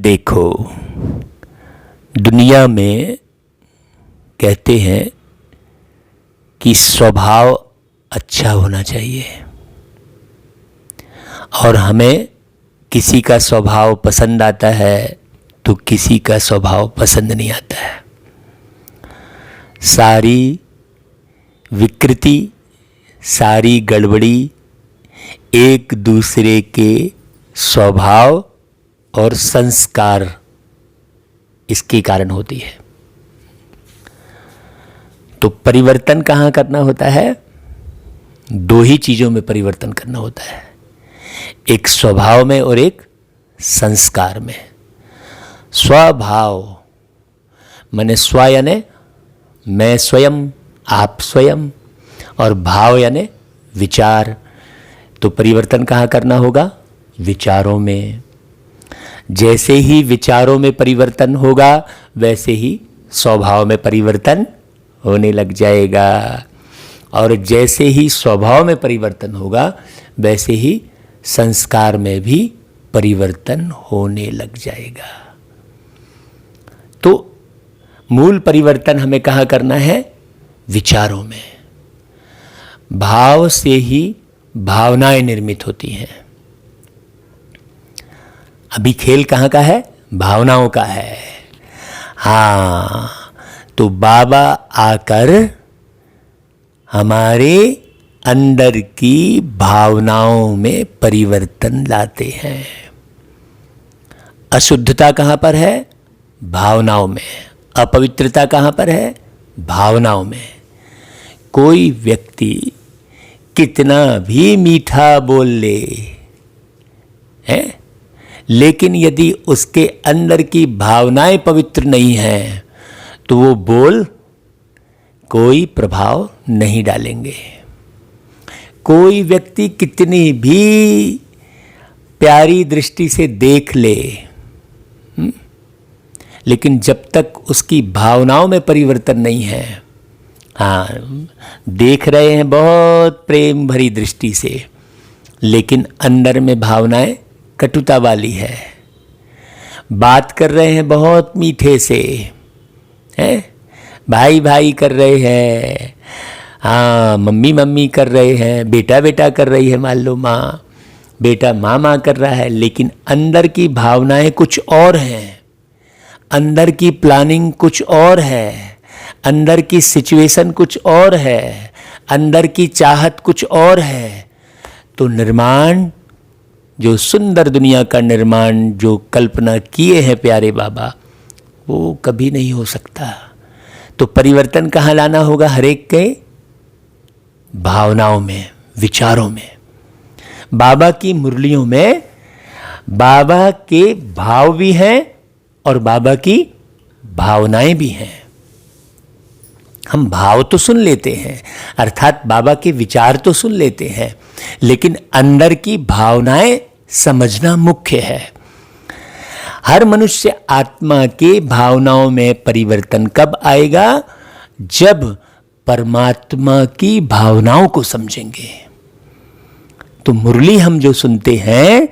देखो, दुनिया में कहते हैं कि स्वभाव अच्छा होना चाहिए और हमें किसी का स्वभाव पसंद आता है तो किसी का स्वभाव पसंद नहीं आता है। सारी विकृति, सारी गड़बड़ी एक दूसरे के स्वभाव और संस्कार इसके कारण होती है। तो परिवर्तन कहाँ करना होता है? दो ही चीज़ों में परिवर्तन करना होता है, एक स्वभाव में और एक संस्कार में। स्वभाव माने स्व यानी मैं स्वयं, आप स्वयं, और भाव यानी विचार। तो परिवर्तन कहाँ करना होगा? विचारों में। जैसे ही विचारों में परिवर्तन होगा वैसे ही स्वभाव में परिवर्तन होने लग जाएगा, और जैसे ही स्वभाव में परिवर्तन होगा वैसे ही संस्कार में भी परिवर्तन होने लग जाएगा। तो मूल परिवर्तन हमें कहाँ करना है? विचारों में। भाव से ही भावनाएं निर्मित होती हैं। अभी खेल कहाँ का है? भावनाओं का है। हाँ, तो बाबा आकर हमारे अंदर की भावनाओं में परिवर्तन लाते हैं। अशुद्धता कहाँ पर है? भावनाओं में। अपवित्रता कहाँ पर है? भावनाओं में। कोई व्यक्ति कितना भी मीठा बोल ले है, लेकिन यदि उसके अंदर की भावनाएं पवित्र नहीं हैं तो वो बोल कोई प्रभाव नहीं डालेंगे। कोई व्यक्ति कितनी भी प्यारी दृष्टि से देख ले, लेकिन जब तक उसकी भावनाओं में परिवर्तन नहीं है, हाँ, देख रहे हैं बहुत प्रेम भरी दृष्टि से, लेकिन अंदर में भावनाएं कटुता वाली है। बात कर रहे हैं बहुत मीठे से, हैं, भाई भाई कर रहे हैं, हाँ, मम्मी मम्मी कर रहे हैं, बेटा बेटा कर रही है, मान लो माँ, बेटा माँ माँ कर रहा है, लेकिन अंदर की भावनाएं कुछ और हैं, अंदर की प्लानिंग कुछ और है, अंदर की सिचुएशन कुछ और है, अंदर की चाहत कुछ और है। तो निर्माण, जो सुंदर दुनिया का निर्माण जो कल्पना किए हैं प्यारे बाबा, वो कभी नहीं हो सकता। तो परिवर्तन कहाँ लाना होगा? हर एक के भावनाओं में, विचारों में। बाबा की मुरलियों में बाबा के भाव भी हैं और बाबा की भावनाएं भी हैं। हम भाव तो सुन लेते हैं, अर्थात बाबा के विचार तो सुन लेते हैं, लेकिन अंदर की भावनाएं समझना मुख्य है। हर मनुष्य आत्मा के भावनाओं में परिवर्तन कब आएगा? जब परमात्मा की भावनाओं को समझेंगे। तो मुरली हम जो सुनते हैं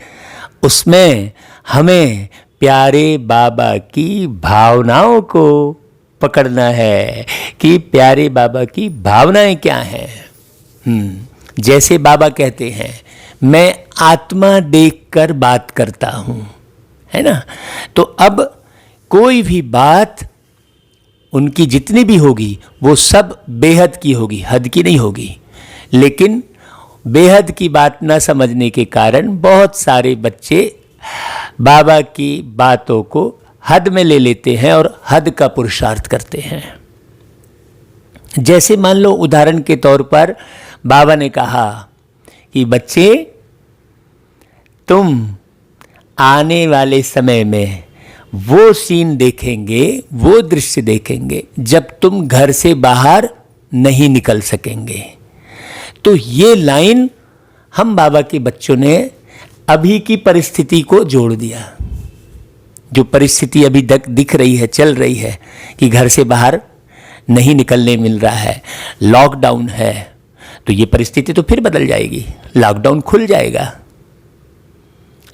उसमें हमें प्यारे बाबा की भावनाओं को पकड़ना है कि प्यारे बाबा की भावनाएं क्या हैं। जैसे बाबा कहते हैं, मैं आत्मा देखकर बात करता हूं, है ना। तो अब कोई भी बात उनकी जितनी भी होगी वो सब बेहद की होगी, हद की नहीं होगी। लेकिन बेहद की बात न समझने के कारण बहुत सारे बच्चे बाबा की बातों को हद में ले लेते हैं और हद का पुरुषार्थ करते हैं। जैसे मान लो उदाहरण के तौर पर बाबा ने कहा कि बच्चे, तुम आने वाले समय में वो सीन देखेंगे, वो दृश्य देखेंगे जब तुम घर से बाहर नहीं निकल सकेंगे। तो ये लाइन हम बाबा के बच्चों ने अभी की परिस्थिति को जोड़ दिया। जो परिस्थिति अभी तक दिख रही है, चल रही है कि घर से बाहर नहीं निकलने मिल रहा है, लॉकडाउन है, तो ये परिस्थिति तो फिर बदल जाएगी, लॉकडाउन खुल जाएगा।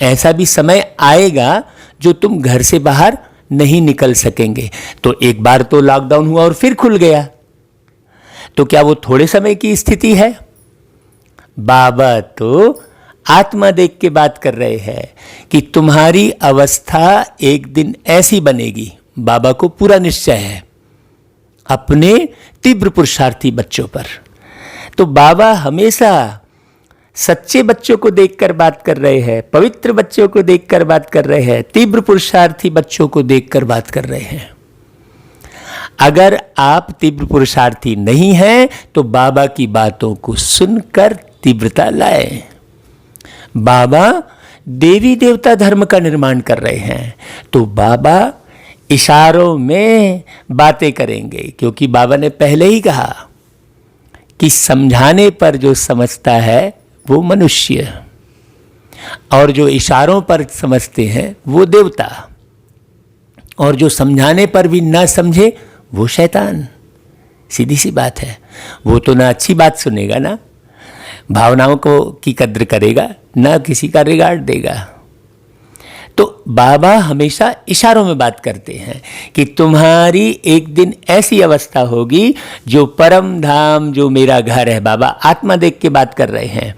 ऐसा भी समय आएगा जो तुम घर से बाहर नहीं निकल सकेंगे। तो एक बार तो लॉकडाउन हुआ और फिर खुल गया, तो क्या वो थोड़े समय की स्थिति है? बाबा तो आत्मा देख के बात कर रहे हैं कि तुम्हारी अवस्था एक दिन ऐसी बनेगी। बाबा को पूरा निश्चय है अपने तीव्र पुरुषार्थी बच्चों पर। तो बाबा हमेशा सच्चे बच्चों को देखकर बात कर रहे हैं, पवित्र बच्चों को देखकर बात कर रहे हैं, तीव्र पुरुषार्थी बच्चों को देखकर बात कर रहे हैं। अगर आप तीव्र पुरुषार्थी नहीं हैं तो बाबा की बातों को सुनकर तीव्रता लाएं। बाबा देवी देवता धर्म का निर्माण कर रहे हैं, तो बाबा इशारों में बातें करेंगे, क्योंकि बाबा ने पहले ही कहा कि समझाने पर जो समझता है वो मनुष्य, और जो इशारों पर समझते हैं वो देवता, और जो समझाने पर भी ना समझे वो शैतान। सीधी सी बात है। वो तो ना अच्छी बात सुनेगा, ना भावनाओं को की कद्र करेगा, ना किसी का रिगार्ड देगा। तो बाबा हमेशा इशारों में बात करते हैं कि तुम्हारी एक दिन ऐसी अवस्था होगी जो परम धाम, जो मेरा घर है। बाबा आत्मा देख के बात कर रहे हैं,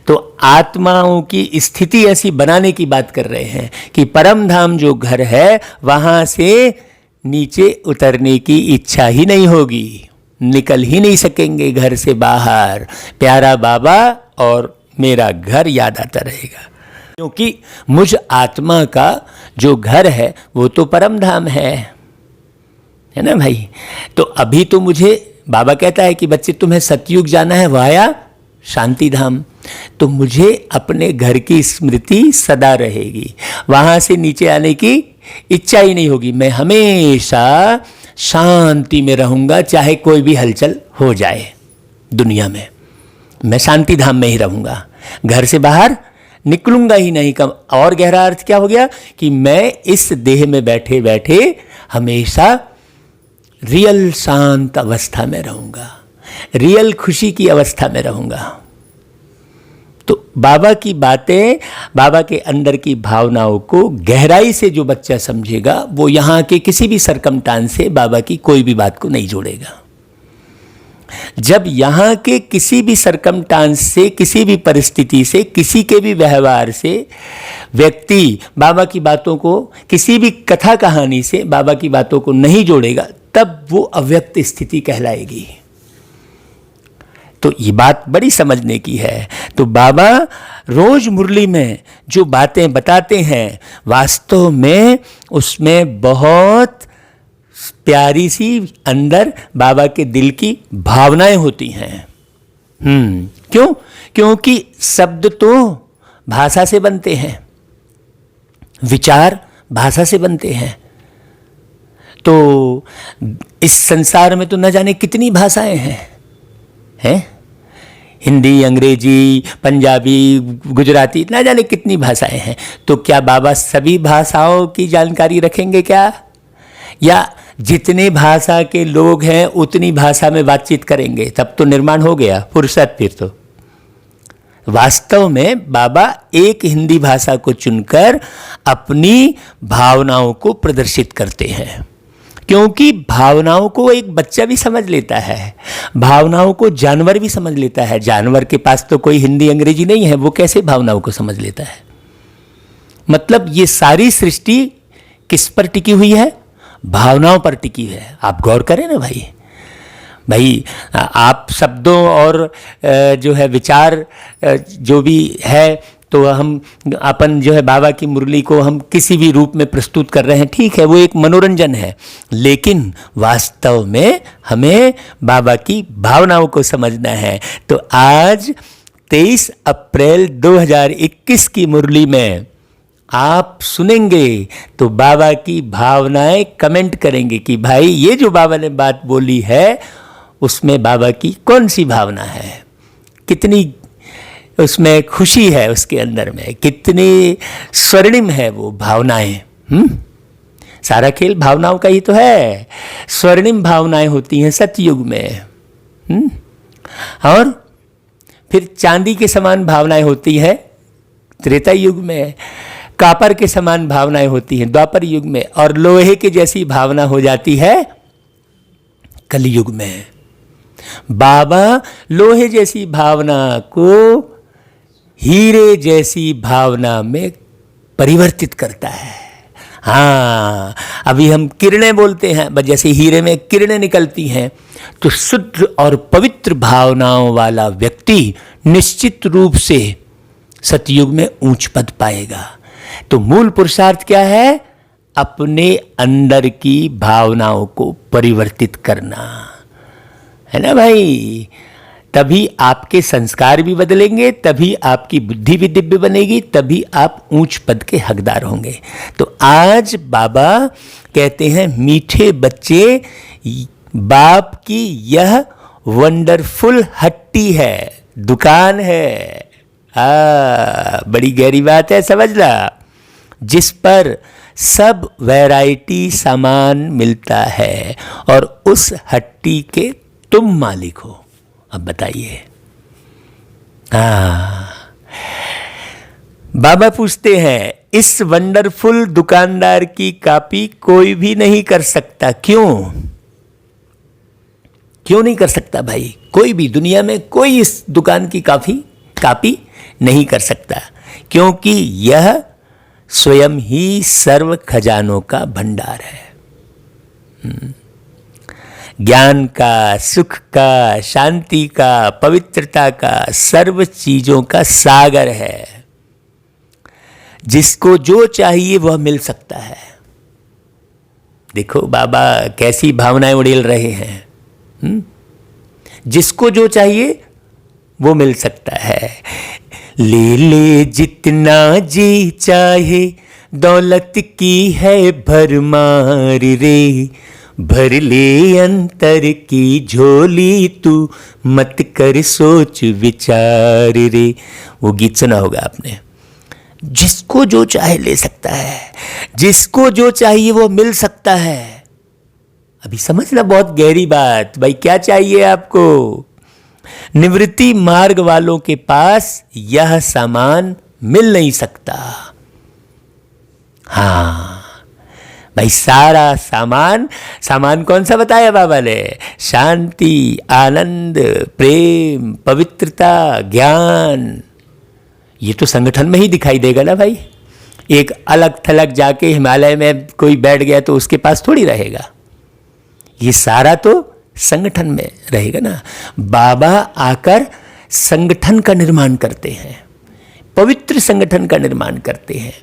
तो आत्माओं की स्थिति ऐसी बनाने की बात कर रहे हैं कि परम धाम जो घर है वहां से नीचे उतरने की इच्छा ही नहीं होगी, निकल ही नहीं सकेंगे घर से बाहर। प्यारा बाबा और मेरा घर याद आता रहेगा, क्योंकि मुझ आत्मा का जो घर है वो तो परम धाम है ना भाई। तो अभी तो मुझे बाबा कहता है कि बच्चे तुम्हें सतयुग जाना है वाया शांति धाम, तो मुझे अपने घर की स्मृति सदा रहेगी, वहां से नीचे आने की इच्छा ही नहीं होगी। मैं हमेशा शांति में रहूंगा, चाहे कोई भी हलचल हो जाए दुनिया में, मैं शांति धाम में ही रहूंगा, घर से बाहर निकलूंगा ही नहीं। कम और गहरा अर्थ क्या हो गया कि मैं इस देह में बैठे बैठे हमेशा रियल शांत अवस्था में रहूंगा, रियल खुशी की अवस्था में रहूंगा। तो बाबा की बातें, बाबा के अंदर की भावनाओं को गहराई से जो बच्चा समझेगा वो यहाँ के किसी भी सरकमस्टांस से बाबा की कोई भी बात को नहीं जोड़ेगा। जब यहाँ के किसी भी सरकमस्टांस से, किसी भी परिस्थिति से, किसी के भी व्यवहार से व्यक्ति बाबा की बातों को, किसी भी कथा कहानी से बाबा की बातों को नहीं जोड़ेगा, तब वो अव्यक्त स्थिति कहलाएगी। तो ये बात बड़ी समझने की है। तो बाबा रोज मुरली में जो बातें बताते हैं वास्तव में उसमें बहुत प्यारी सी अंदर बाबा के दिल की भावनाएं होती हैं। क्यों? क्योंकि शब्द तो भाषा से बनते हैं, विचार भाषा से बनते हैं। तो इस संसार में तो न जाने कितनी भाषाएं हैं, हिंदी, अंग्रेजी, पंजाबी, गुजराती, ना जाने कितनी भाषाएं हैं। तो क्या बाबा सभी भाषाओं की जानकारी रखेंगे क्या? या जितने भाषा के लोग हैं उतनी भाषा में बातचीत करेंगे? तब तो निर्माण हो गया फुर्सत। फिर तो वास्तव में बाबा एक हिंदी भाषा को चुनकर अपनी भावनाओं को प्रदर्शित करते हैं, क्योंकि भावनाओं को एक बच्चा भी समझ लेता है, भावनाओं को जानवर भी समझ लेता है। जानवर के पास तो कोई हिंदी अंग्रेजी नहीं है, वो कैसे भावनाओं को समझ लेता है? मतलब ये सारी सृष्टि किस पर टिकी हुई है? भावनाओं पर टिकी है। आप गौर करें ना भाई आप शब्दों और जो है विचार जो भी है, तो हम अपन जो है बाबा की मुरली को हम किसी भी रूप में प्रस्तुत कर रहे हैं, ठीक है, वो एक मनोरंजन है, लेकिन वास्तव में हमें बाबा की भावनाओं को समझना है। तो आज 23 अप्रैल 2021 की मुरली में आप सुनेंगे तो बाबा की भावनाएं कमेंट करेंगे कि भाई ये जो बाबा ने बात बोली है उसमें बाबा की कौन सी भावना है, कितनी उसमें खुशी है, उसके अंदर में कितनी स्वर्णिम है वो भावनाएं। सारा खेल भावनाओं का ही तो है। स्वर्णिम भावनाएं होती हैं सतयुग में, और फिर चांदी के समान भावनाएं होती है त्रेता युग में। कापर के समान भावनाएं होती हैं द्वापर युग में, और लोहे के जैसी भावना हो जाती है कलयुग में। बाबा लोहे जैसी भावना को हीरे जैसी भावना में परिवर्तित करता है। हाँ, अभी हम किरणें बोलते हैं, बस जैसे हीरे में किरणें निकलती हैं, तो शुद्ध और पवित्र भावनाओं वाला व्यक्ति निश्चित रूप से सतयुग में ऊंच पद पाएगा। तो मूल पुरुषार्थ क्या है? अपने अंदर की भावनाओं को परिवर्तित करना, है ना भाई? तभी आपके संस्कार भी बदलेंगे, तभी आपकी बुद्धि भी दिव्य बनेगी, तभी आप ऊंच पद के हकदार होंगे। तो आज बाबा कहते हैं, मीठे बच्चे, बाप की यह वंडरफुल हट्टी है, दुकान है। बड़ी गहरी बात है, समझना, जिस पर सब वैरायटी सामान मिलता है, और उस हट्टी के तुम मालिक हो। अब बताइए। बाबा पूछते हैं, इस वंडरफुल दुकानदार की कॉपी कोई भी नहीं कर सकता, क्यों? क्यों नहीं कर सकता भाई? कोई भी दुनिया में कोई इस दुकान की कॉपी नहीं कर सकता, क्योंकि यह स्वयं ही सर्व खजानों का भंडार है। ज्ञान का, सुख का, शांति का, पवित्रता का, सर्व चीजों का सागर है। जिसको जो चाहिए वह मिल सकता है। देखो बाबा कैसी भावनाएं उड़ेल रहे हैं। जिसको जो चाहिए वो मिल सकता है। ले ले जितना जी चाहे, दौलत की है भरमार रे, भर ले अंतर की झोली तू, मत कर सोच विचार रे। वो गीत सुना होगा आपने। जिसको जो चाहे ले सकता है, जिसको जो चाहिए वो मिल सकता है। अभी समझना बहुत गहरी बात भाई, क्या चाहिए आपको? निवृत्ति मार्ग वालों के पास यह सामान मिल नहीं सकता। हाँ भाई, सारा सामान कौन सा बताया बाबा ने? शांति, आनंद, प्रेम, पवित्रता, ज्ञान। ये तो संगठन में ही दिखाई देगा ना भाई। एक अलग थलग जाके हिमालय में कोई बैठ गया तो उसके पास थोड़ी रहेगा। ये सारा तो संगठन में रहेगा ना। बाबा आकर संगठन का निर्माण करते हैं, पवित्र संगठन का निर्माण करते हैं,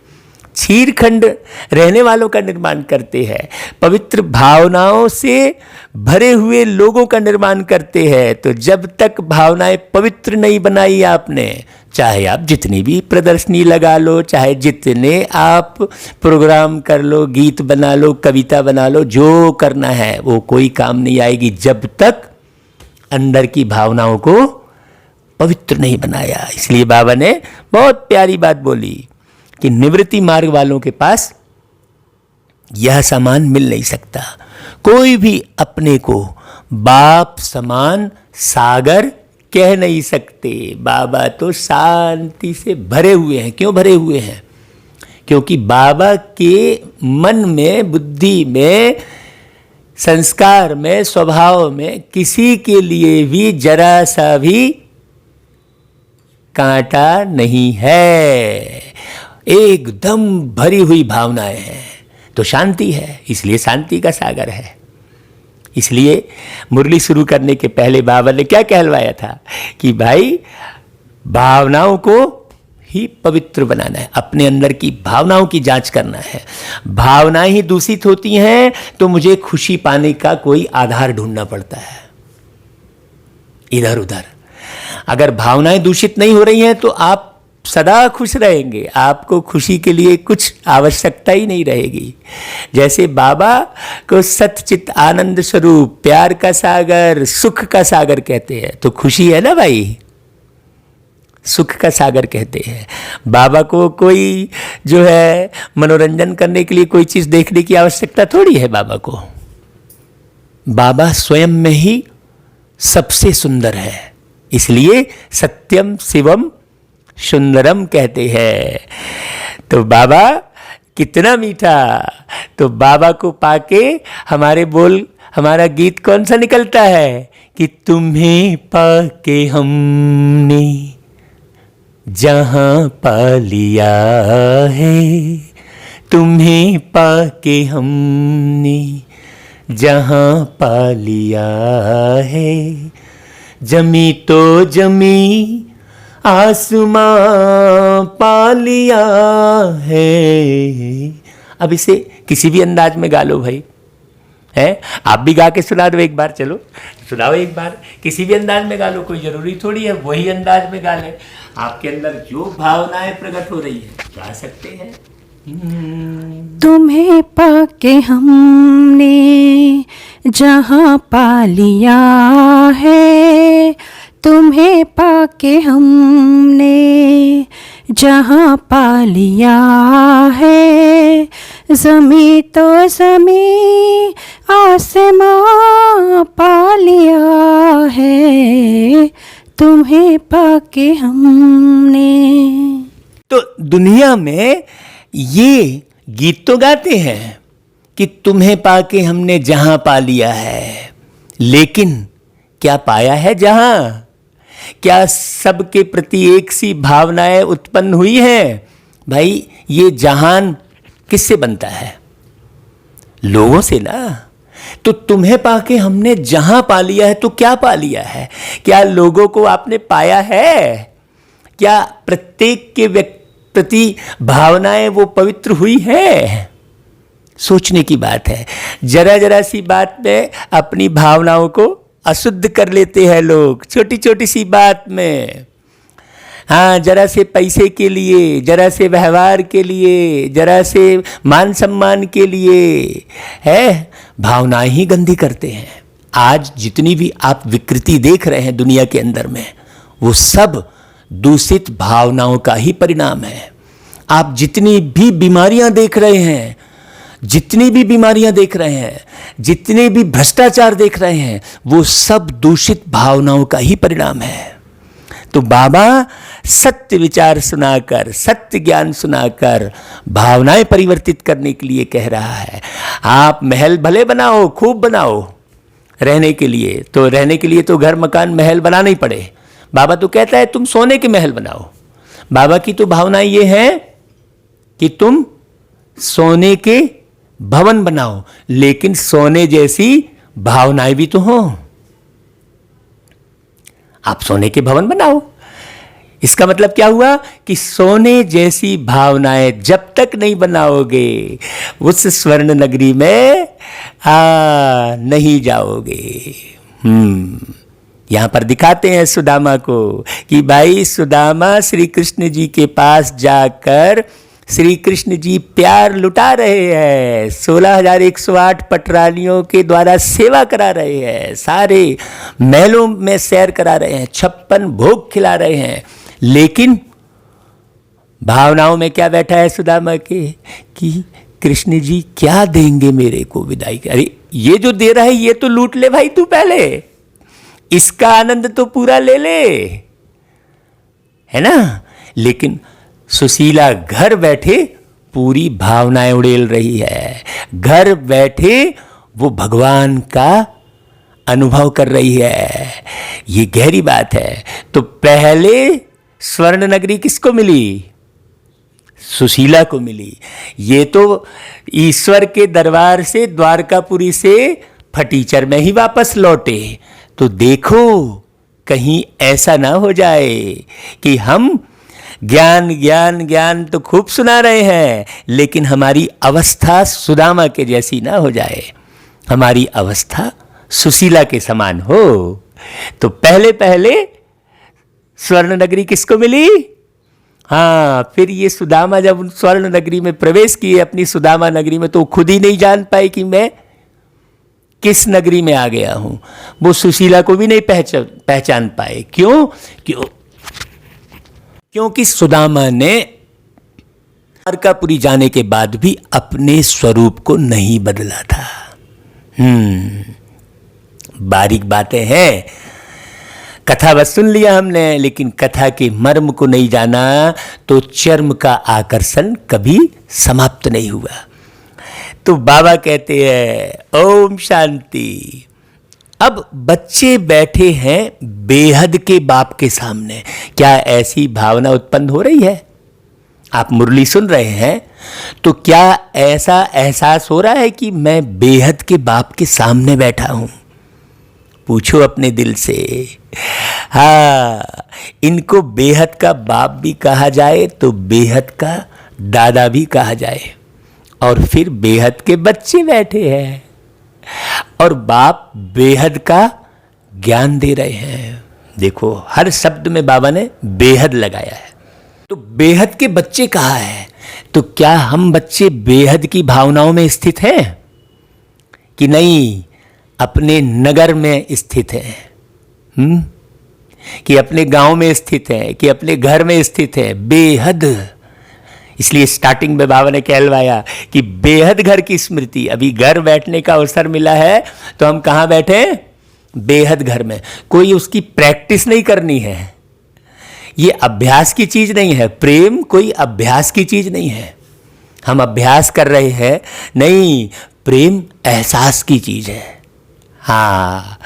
छीरखंड रहने वालों का निर्माण करते हैं, पवित्र भावनाओं से भरे हुए लोगों का निर्माण करते हैं। तो जब तक भावनाएं पवित्र नहीं बनाई आपने, चाहे आप जितनी भी प्रदर्शनी लगा लो, चाहे जितने आप प्रोग्राम कर लो, गीत बना लो, कविता बना लो, जो करना है वो कोई काम नहीं आएगी जब तक अंदर की भावनाओं को पवित्र नहीं बनाया। इसलिए बाबा ने बहुत प्यारी बात बोली कि निवृत्ति मार्ग वालों के पास यह सामान मिल नहीं सकता। कोई भी अपने को बाप समान सागर कह नहीं सकते। बाबा तो शांति से भरे हुए हैं। क्यों भरे हुए हैं? क्योंकि बाबा के मन में, बुद्धि में, संस्कार में, स्वभाव में किसी के लिए भी जरा सा भी कांटा नहीं है। एकदम भरी हुई भावनाएं हैं तो शांति है, इसलिए शांति का सागर है। इसलिए मुरली शुरू करने के पहले बाबा ने क्या कहलवाया था कि भाई भावनाओं को ही पवित्र बनाना है, अपने अंदर की भावनाओं की जांच करना है। भावनाएं ही दूषित होती हैं तो मुझे खुशी पाने का कोई आधार ढूंढना पड़ता है इधर उधर। अगर भावनाएं दूषित नहीं हो रही हैं तो आप सदा खुश रहेंगे, आपको खुशी के लिए कुछ आवश्यकता ही नहीं रहेगी। जैसे बाबा को सतचित आनंद स्वरूप, प्यार का सागर, सुख का सागर कहते हैं, तो खुशी है ना भाई, सुख का सागर कहते हैं। बाबा को कोई जो है मनोरंजन करने के लिए कोई चीज देखने की आवश्यकता थोड़ी है बाबा को। बाबा स्वयं में ही सबसे सुंदर है, इसलिए सत्यम शिवम सुंदरम कहते हैं। तो बाबा कितना मीठा। तो बाबा को पाके हमारा गीत कौन सा निकलता है कि तुम्हें पाके हमने जहां पा लिया है, तुम्हें पाके हमने जहां पा लिया है, जमी तो जमी आसमां पा लिया है। अब इसे किसी भी अंदाज में गा लो भाई, है आप भी गा के सुना दो एक बार, चलो सुनाओ एक बार, किसी भी अंदाज में गा लो, कोई जरूरी थोड़ी है वही अंदाज में गा ले। आपके अंदर जो भावनाएं प्रकट हो रही है गा सकते हैं। तुम्हें पाके हमने जहां पा लिया है, तुम्हें पाके हमने जहां पा लिया है, ज़मीं तो ज़मीं आसमां पा लिया है, तुम्हें पाके हमने। तो दुनिया में ये गीत तो गाते हैं कि तुम्हें पाके हमने जहां पा लिया है, लेकिन क्या पाया है जहां? क्या सबके प्रति एक सी भावनाएं उत्पन्न हुई हैं? भाई ये जहान किससे बनता है? लोगों से ना। तो तुम्हें पाके हमने जहां पा लिया है, तो क्या पा लिया है? क्या लोगों को आपने पाया है? क्या प्रत्येक के प्रति भावनाएं वो पवित्र हुई है? सोचने की बात है। जरा जरा सी बात में अपनी भावनाओं को अशुद्ध कर लेते हैं लोग, छोटी छोटी सी बात में। हाँ, जरा से पैसे के लिए, जरा से व्यवहार के लिए, जरा से मान सम्मान के लिए है, भावनाएं ही गंदी करते हैं। आज जितनी भी आप विकृति देख रहे हैं दुनिया के अंदर में, वो सब दूषित भावनाओं का ही परिणाम है। आप जितनी भी बीमारियां देख रहे हैं, जितनी भी बीमारियां देख रहे हैं, जितने भी भ्रष्टाचार देख रहे हैं, वो सब दूषित भावनाओं का ही परिणाम है। तो बाबा सत्य विचार सुनाकर, सत्य ज्ञान सुनाकर भावनाएं परिवर्तित करने के लिए कह रहा है। आप महल भले बनाओ, खूब बनाओ रहने के लिए, तो रहने के लिए तो घर मकान महल बनाना ही पड़े। बाबा तो कहता है तुम सोने के महल बनाओ। बाबा की तो भावनाएं ये हैं कि तुम सोने के भवन बनाओ, लेकिन सोने जैसी भावनाएं भी तो हो। आप सोने के भवन बनाओ, इसका मतलब क्या हुआ कि सोने जैसी भावनाएं जब तक नहीं बनाओगे, उस स्वर्ण नगरी में नहीं जाओगे। यहां पर दिखाते हैं सुदामा को कि भाई सुदामा श्री कृष्ण जी के पास जाकर श्री कृष्ण जी प्यार लुटा रहे हैं, 16,108 पटरानियों के द्वारा सेवा करा रहे हैं, सारे महलों में सैर करा रहे हैं, 56 भोग खिला रहे हैं, लेकिन भावनाओं में क्या बैठा है सुदामा के कि कृष्ण जी क्या देंगे मेरे को विदाई। अरे ये जो दे रहा है ये तो लूट ले भाई, तू पहले इसका आनंद तो पूरा ले ले, है ना। लेकिन सुशीला घर बैठे पूरी भावनाएं उड़ेल रही है, घर बैठे वो भगवान का अनुभव कर रही है। ये गहरी बात है। तो पहले स्वर्ण नगरी किसको मिली? सुशीला को मिली। ये तो ईश्वर के दरबार से, द्वारकापुरी से फटीचर में ही वापस लौटे। तो देखो कहीं ऐसा ना हो जाए कि हम ज्ञान ज्ञान ज्ञान तो खूब सुना रहे हैं, लेकिन हमारी अवस्था सुदामा के जैसी ना हो जाए, हमारी अवस्था सुशीला के समान हो। तो पहले पहले स्वर्ण नगरी किसको मिली? हाँ, फिर ये सुदामा जब स्वर्ण नगरी में प्रवेश किए, अपनी सुदामा नगरी में, तो खुद ही नहीं जान पाए कि मैं किस नगरी में आ गया हूं। वो सुशीला को भी नहीं पहचान पाए। क्योंकि सुदामा ने द्वारकापुरी जाने के बाद भी अपने स्वरूप को नहीं बदला था। बारीक बातें हैं। कथा बस सुन लिया हमने, लेकिन कथा के मर्म को नहीं जाना तो चर्म का आकर्षण कभी समाप्त नहीं हुआ। तो बाबा कहते हैं ओम शांति। अब बच्चे बैठे हैं बेहद के बाप के सामने। क्या ऐसी भावना उत्पन्न हो रही है? आप मुरली सुन रहे हैं तो क्या ऐसा एहसास हो रहा है कि मैं बेहद के बाप के सामने बैठा हूं? पूछो अपने दिल से। हाँ, इनको बेहद का बाप भी कहा जाए तो बेहद का दादा भी कहा जाए। और फिर बेहद के बच्चे बैठे हैं और बाप बेहद का ज्ञान दे रहे हैं। देखो, हर शब्द में बाबा ने बेहद लगाया है। तो बेहद के बच्चे कहाँ हैं? तो क्या हम बच्चे बेहद की भावनाओं में स्थित हैं कि नहीं अपने नगर में स्थित हैं? कि अपने गांव में स्थित है, कि अपने घर में स्थित है? बेहद। इसलिए स्टार्टिंग में बाबा ने कहलवाया कि बेहद घर की स्मृति। अभी घर बैठने का अवसर मिला है तो हम कहाँ बैठे? बेहद घर में। कोई उसकी प्रैक्टिस नहीं करनी है। ये अभ्यास की चीज नहीं है। प्रेम कोई अभ्यास की चीज नहीं है। हम अभ्यास कर रहे हैं नहीं, प्रेम एहसास की चीज है। हाँ,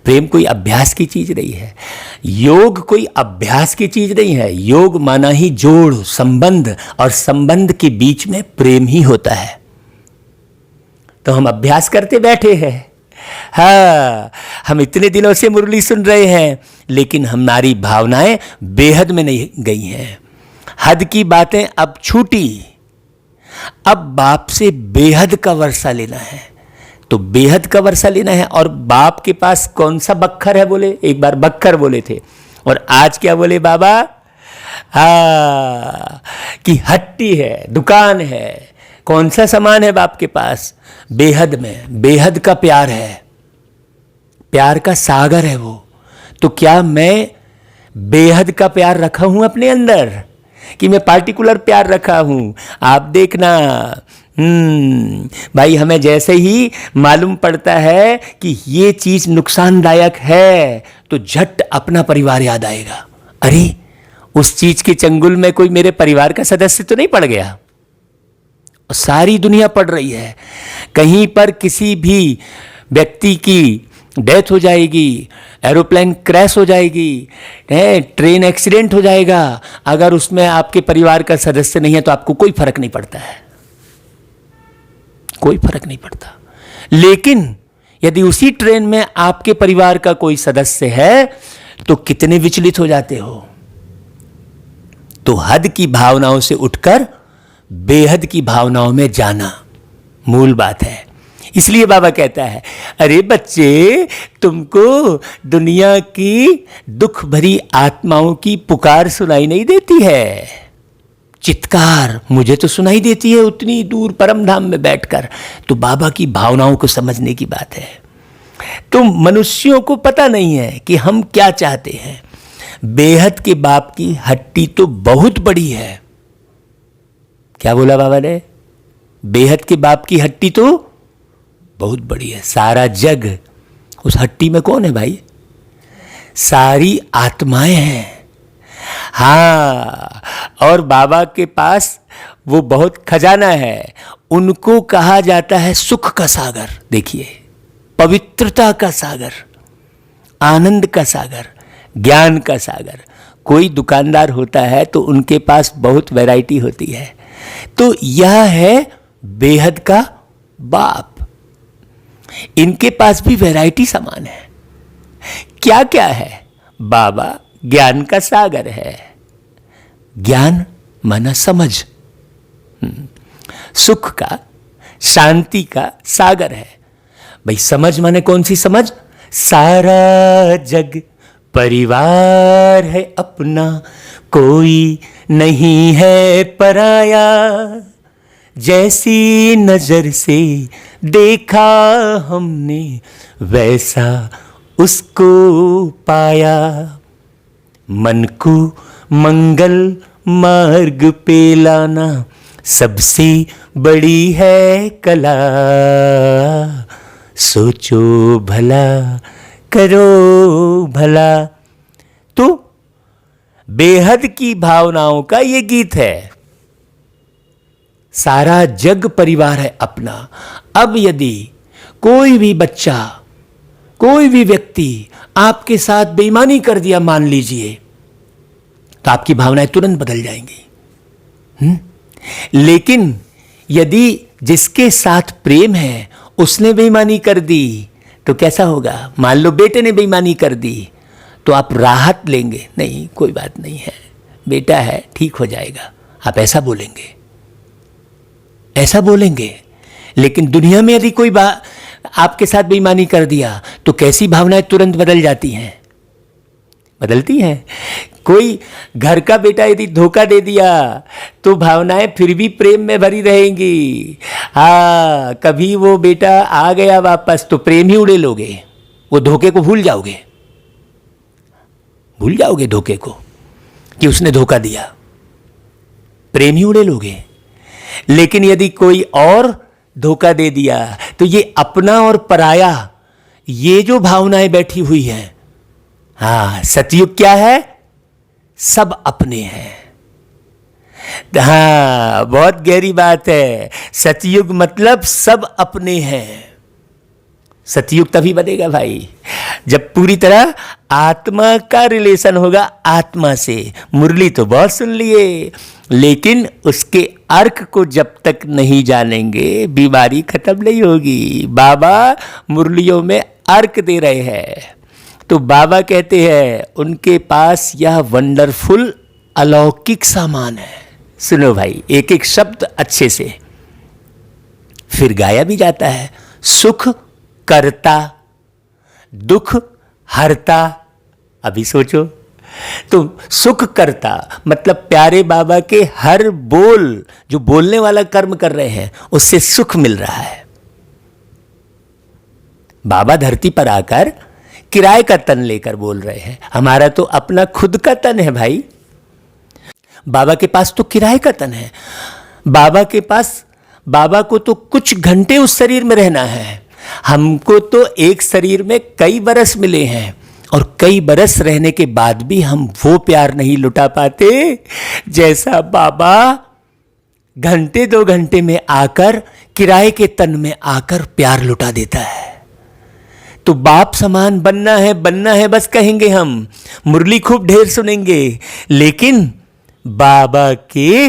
प्रेम कोई अभ्यास की चीज नहीं है। योग कोई अभ्यास की चीज नहीं है। योग माना ही जोड़, संबंध, और संबंध के बीच में प्रेम ही होता है। तो हम अभ्यास करते बैठे हैं। हाँ, हम इतने दिनों से मुरली सुन रहे हैं, लेकिन हमारी भावनाएं बेहद में नहीं गई हैं। हद की बातें अब छूटी। अब बाप से बेहद का वर्षा लेना है। तो बेहद का वर्षा लेना है। और बाप के पास कौन सा बक्खर है? बोले, एक बार बक्खर बोले थे, और आज क्या बोले बाबा? हाँ, कि हट्टी है, दुकान है। कौन सा सामान है बाप के पास? बेहद में। बेहद का प्यार है, प्यार का सागर है वो। तो क्या मैं बेहद का प्यार रखा हूं अपने अंदर कि मैं पार्टिकुलर प्यार रखा हूं? आप देखना भाई, हमें जैसे ही मालूम पड़ता है कि ये चीज नुकसानदायक है तो झट अपना परिवार याद आएगा। अरे, उस चीज के चंगुल में कोई मेरे परिवार का सदस्य तो नहीं पड़ गया? सारी दुनिया पड़ रही है। कहीं पर किसी भी व्यक्ति की डेथ हो जाएगी, एरोप्लेन क्रैश हो जाएगी, ट्रेन एक्सीडेंट हो जाएगा। अगर उसमें आपके परिवार का सदस्य नहीं है तो आपको कोई फर्क नहीं पड़ता है, कोई फर्क नहीं पड़ता। लेकिन यदि उसी ट्रेन में आपके परिवार का कोई सदस्य है तो कितने विचलित हो जाते हो। तो हद की भावनाओं से उठकर बेहद की भावनाओं में जाना मूल बात है। इसलिए बाबा कहता है, अरे बच्चे, तुमको दुनिया की दुख भरी आत्माओं की पुकार सुनाई नहीं देती है? चित्कार मुझे तो सुनाई देती है उतनी दूर परम धाम में बैठकर। तो बाबा की भावनाओं को समझने की बात है। तो मनुष्यों को पता नहीं है कि हम क्या चाहते हैं। बेहद के बाप की हट्टी तो बहुत बड़ी है। क्या बोला बाबा ने? बेहद के बाप की हट्टी तो बहुत बड़ी है। सारा जग उस हट्टी में कौन है भाई? सारी आत्माएं हैं। हाँ, और बाबा के पास वो बहुत खजाना है। उनको कहा जाता है सुख का सागर। देखिए, पवित्रता का सागर, आनंद का सागर, ज्ञान का सागर। कोई दुकानदार होता है तो उनके पास बहुत वैरायटी होती है। तो यह है बेहद का बाप। इनके पास भी वैरायटी सामान है। क्या क्या है? बाबा ज्ञान का सागर है। ज्ञान माना समझ, सुख का, शांति का सागर है। भाई समझ माने कौन सी समझ? सारा जग परिवार है अपना, कोई नहीं है पराया। जैसी नजर से देखा हमने, वैसा उसको पाया। मन को मंगल मार्ग पे लाना सबसे बड़ी है कला। सोचो भला, करो भला, दोस्तों, बेहद की भावनाओं का ये गीत है। सारा जग परिवार है अपना। अब यदि कोई भी बच्चा, कोई भी व्यक्ति आपके साथ बेईमानी कर दिया, मान लीजिए, तो आपकी भावनाएं तुरंत बदल जाएंगी। लेकिन यदि जिसके साथ प्रेम है उसने बेईमानी कर दी तो कैसा होगा? मान लो बेटे ने बेईमानी कर दी तो आप राहत लेंगे, नहीं कोई बात नहीं है, बेटा है, ठीक हो जाएगा, आप ऐसा बोलेंगे, ऐसा बोलेंगे। लेकिन दुनिया में यदि कोई आपके साथ बेईमानी कर दिया तो कैसी भावनाएं तुरंत बदल जाती हैं? बदलती हैं। कोई घर का बेटा यदि धोखा दे दिया तो भावनाएं फिर भी प्रेम में भरी रहेंगी। हाँ, कभी वो बेटा आ गया वापस तो प्रेम ही उड़े लोगे, वो धोखे को भूल जाओगे, भूल जाओगे धोखे को कि उसने धोखा दिया, प्रेम ही उड़े लोगे। लेकिन यदि कोई और धोखा दे दिया तो ये अपना और पराया, ये जो भावनाएं बैठी हुई हैं, हाँ, सतयुग क्या है? सब अपने हैं। हाँ, बहुत गहरी बात है। सतयुग मतलब सब अपने हैं। सतयुग तभी बनेगा भाई जब पूरी तरह आत्मा का रिलेशन होगा आत्मा से। मुरली तो बहुत सुन लिए, लेकिन उसके अर्क को जब तक नहीं जानेंगे बीमारी खत्म नहीं होगी। बाबा मुरलियों में अर्क दे रहे हैं तो बाबा कहते हैं उनके पास यह वंडरफुल अलौकिक सामान है। सुनो भाई, एक एक शब्द अच्छे से, फिर गाया भी जाता है। सुख करता, दुख हरता। अभी सोचो, तो सुख करता मतलब प्यारे बाबा के हर बोल, जो बोलने वाला कर्म कर रहे हैं, उससे सुख मिल रहा है। बाबा धरती पर आकर किराए का तन लेकर बोल रहे हैं, हमारा तो अपना खुद का तन है भाई। बाबा के पास तो किराए का तन है। बाबा के पास, बाबा को तो कुछ घंटे उस शरीर में रहना है, हमको तो एक शरीर में कई बरस मिले हैं, और कई बरस रहने के बाद भी हम वो प्यार नहीं लुटा पाते जैसा बाबा घंटे 2 घंटे में आकर, किराए के तन में आकर प्यार लुटा देता है। तो बाप समान बनना है बस कहेंगे हम, मुरली खूब ढेर सुनेंगे, लेकिन बाबा के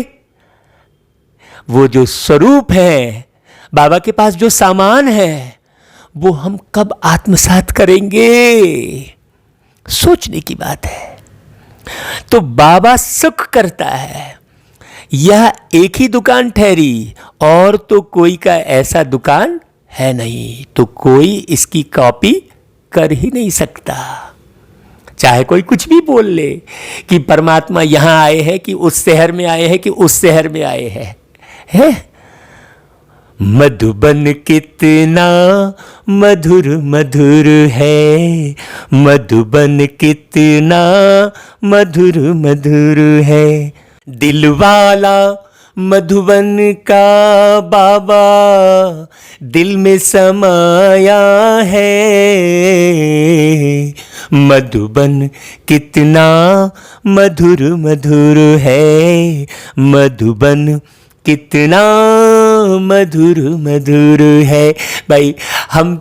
वो जो स्वरूप है, बाबा के पास जो सामान है, वो हम कब आत्मसात करेंगे? सोचने की बात है। तो बाबा सुख करता है, यह एक ही दुकान ठहरी, और तो कोई का ऐसा दुकान है नहीं, तो कोई इसकी कॉपी कर ही नहीं सकता। चाहे कोई कुछ भी बोल ले कि परमात्मा यहां आए हैं, कि उस शहर में आए हैं, कि उस शहर में आए हैं, है? मधुबन कितना मधुर मधुर है, मधुबन कितना मधुर मधुर है, दिलवाला मधुबन का बाबा दिल में समाया है। मधुबन कितना मधुर मधुर है, मधुबन कितना मधुर मधुर है। भाई हम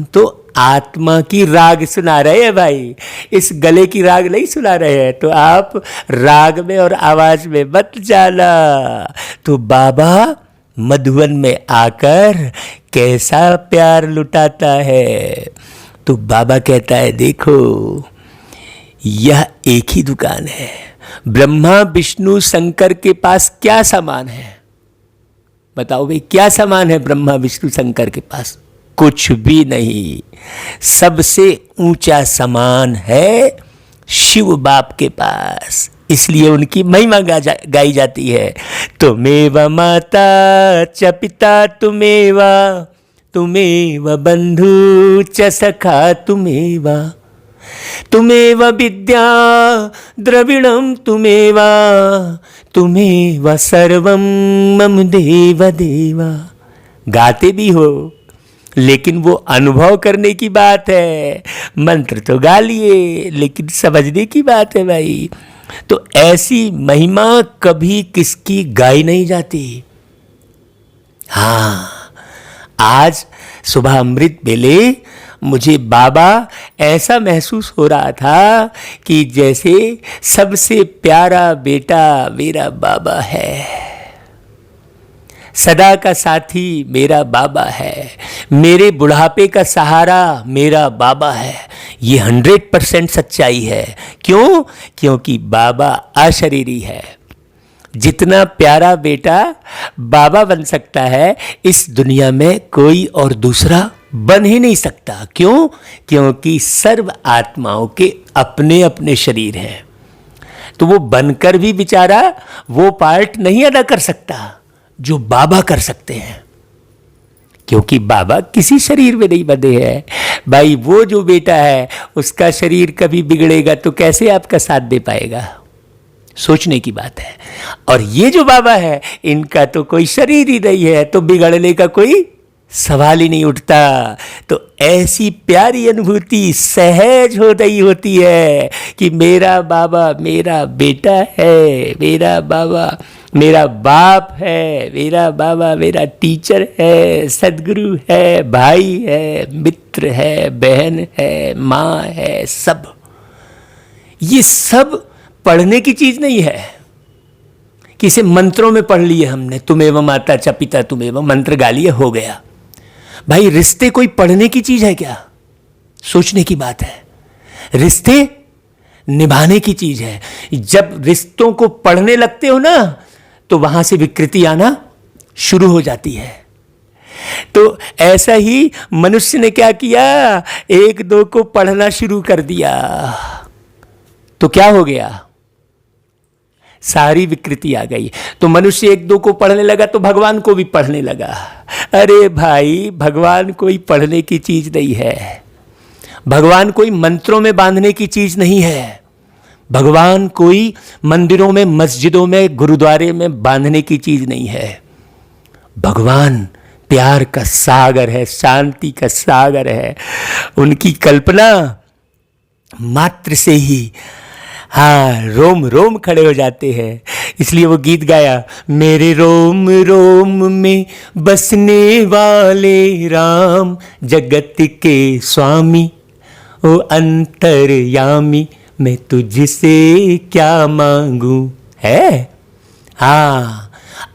तो आत्मा की राग सुना रहे हैं भाई, इस गले की राग नहीं सुना रहे हैं। तो आप राग में और आवाज में मत जाना। तो बाबा मधुबन में आकर कैसा प्यार लुटाता है। तो बाबा कहता है देखो, यह एक ही दुकान है। ब्रह्मा विष्णु शंकर के पास क्या सामान है? बताओ भाई, क्या सामान है ब्रह्मा विष्णु शंकर के पास? कुछ भी नहीं। सबसे ऊंचा सामान है शिव बाप के पास, इसलिए उनकी महिमा गाई जाती है। तुमेव माता च पिता तुमेवा, तुमेव बंधु च सखा तुमेवा, तुमेव विद्या द्रविणम तुमेवा, तुमेव सर्वम मम देव देवा। गाते भी हो, लेकिन वो अनुभव करने की बात है। मंत्र तो गा लिए, लेकिन समझने की बात है भाई। तो ऐसी महिमा कभी किसकी गाई नहीं जाती। हाँ, आज सुबह अमृत बेले मुझे बाबा ऐसा महसूस हो रहा था कि जैसे सबसे प्यारा बेटा मेरा बाबा है, सदा का साथी मेरा बाबा है, मेरे बुढ़ापे का सहारा मेरा बाबा है। ये 100% सच्चाई है। क्यों? क्योंकि बाबा अशरीरी है। जितना प्यारा बेटा बाबा बन सकता है, इस दुनिया में कोई और दूसरा बन ही नहीं सकता। क्यों? क्योंकि सर्व आत्माओं के अपने अपने शरीर हैं। तो वो बनकर भी बेचारा वो पार्ट नहीं अदा कर सकता जो बाबा कर सकते हैं, क्योंकि बाबा किसी शरीर में नहीं बंधे हैं। भाई वो जो बेटा है उसका शरीर कभी बिगड़ेगा तो कैसे आपका साथ दे पाएगा? सोचने की बात है। और ये जो बाबा है इनका तो कोई शरीर ही नहीं है, तो बिगड़ने का कोई सवाल ही नहीं उठता। तो ऐसी प्यारी अनुभूति सहज हो रही होती है कि मेरा बाबा मेरा बेटा है, मेरा बाबा मेरा बाप है, मेरा बाबा मेरा टीचर है, सदगुरु है, भाई है, मित्र है, बहन है, माँ है। सब ये सब पढ़ने की चीज नहीं है कि इसे मंत्रों में पढ़ लिए हमने, तुमेव माता च पिता तुमेव, मंत्र गा लिए हो गया। भाई रिश्ते कोई पढ़ने की चीज है क्या? सोचने की बात है। रिश्ते निभाने की चीज है। जब रिश्तों को पढ़ने लगते हो ना तो वहां से विकृति आना शुरू हो जाती है। तो ऐसा ही मनुष्य ने क्या किया, एक दो को पढ़ना शुरू कर दिया तो क्या हो गया, सारी विकृति आ गई। तो मनुष्य एक दो को पढ़ने लगा तो भगवान को भी पढ़ने लगा। अरे भाई, भगवान कोई पढ़ने की चीज नहीं है, भगवान कोई मंत्रों में बांधने की चीज नहीं है, भगवान कोई मंदिरों में, मस्जिदों में, गुरुद्वारे में बांधने की चीज नहीं है। भगवान प्यार का सागर है, शांति का सागर है। उनकी कल्पना मात्र से ही हाँ रोम रोम खड़े हो जाते हैं। इसलिए वो गीत गाया, मेरे रोम रोम में बसने वाले राम, जगत के स्वामी ओ अंतर्यामी, मैं तुझसे क्या मांगू है। हाँ,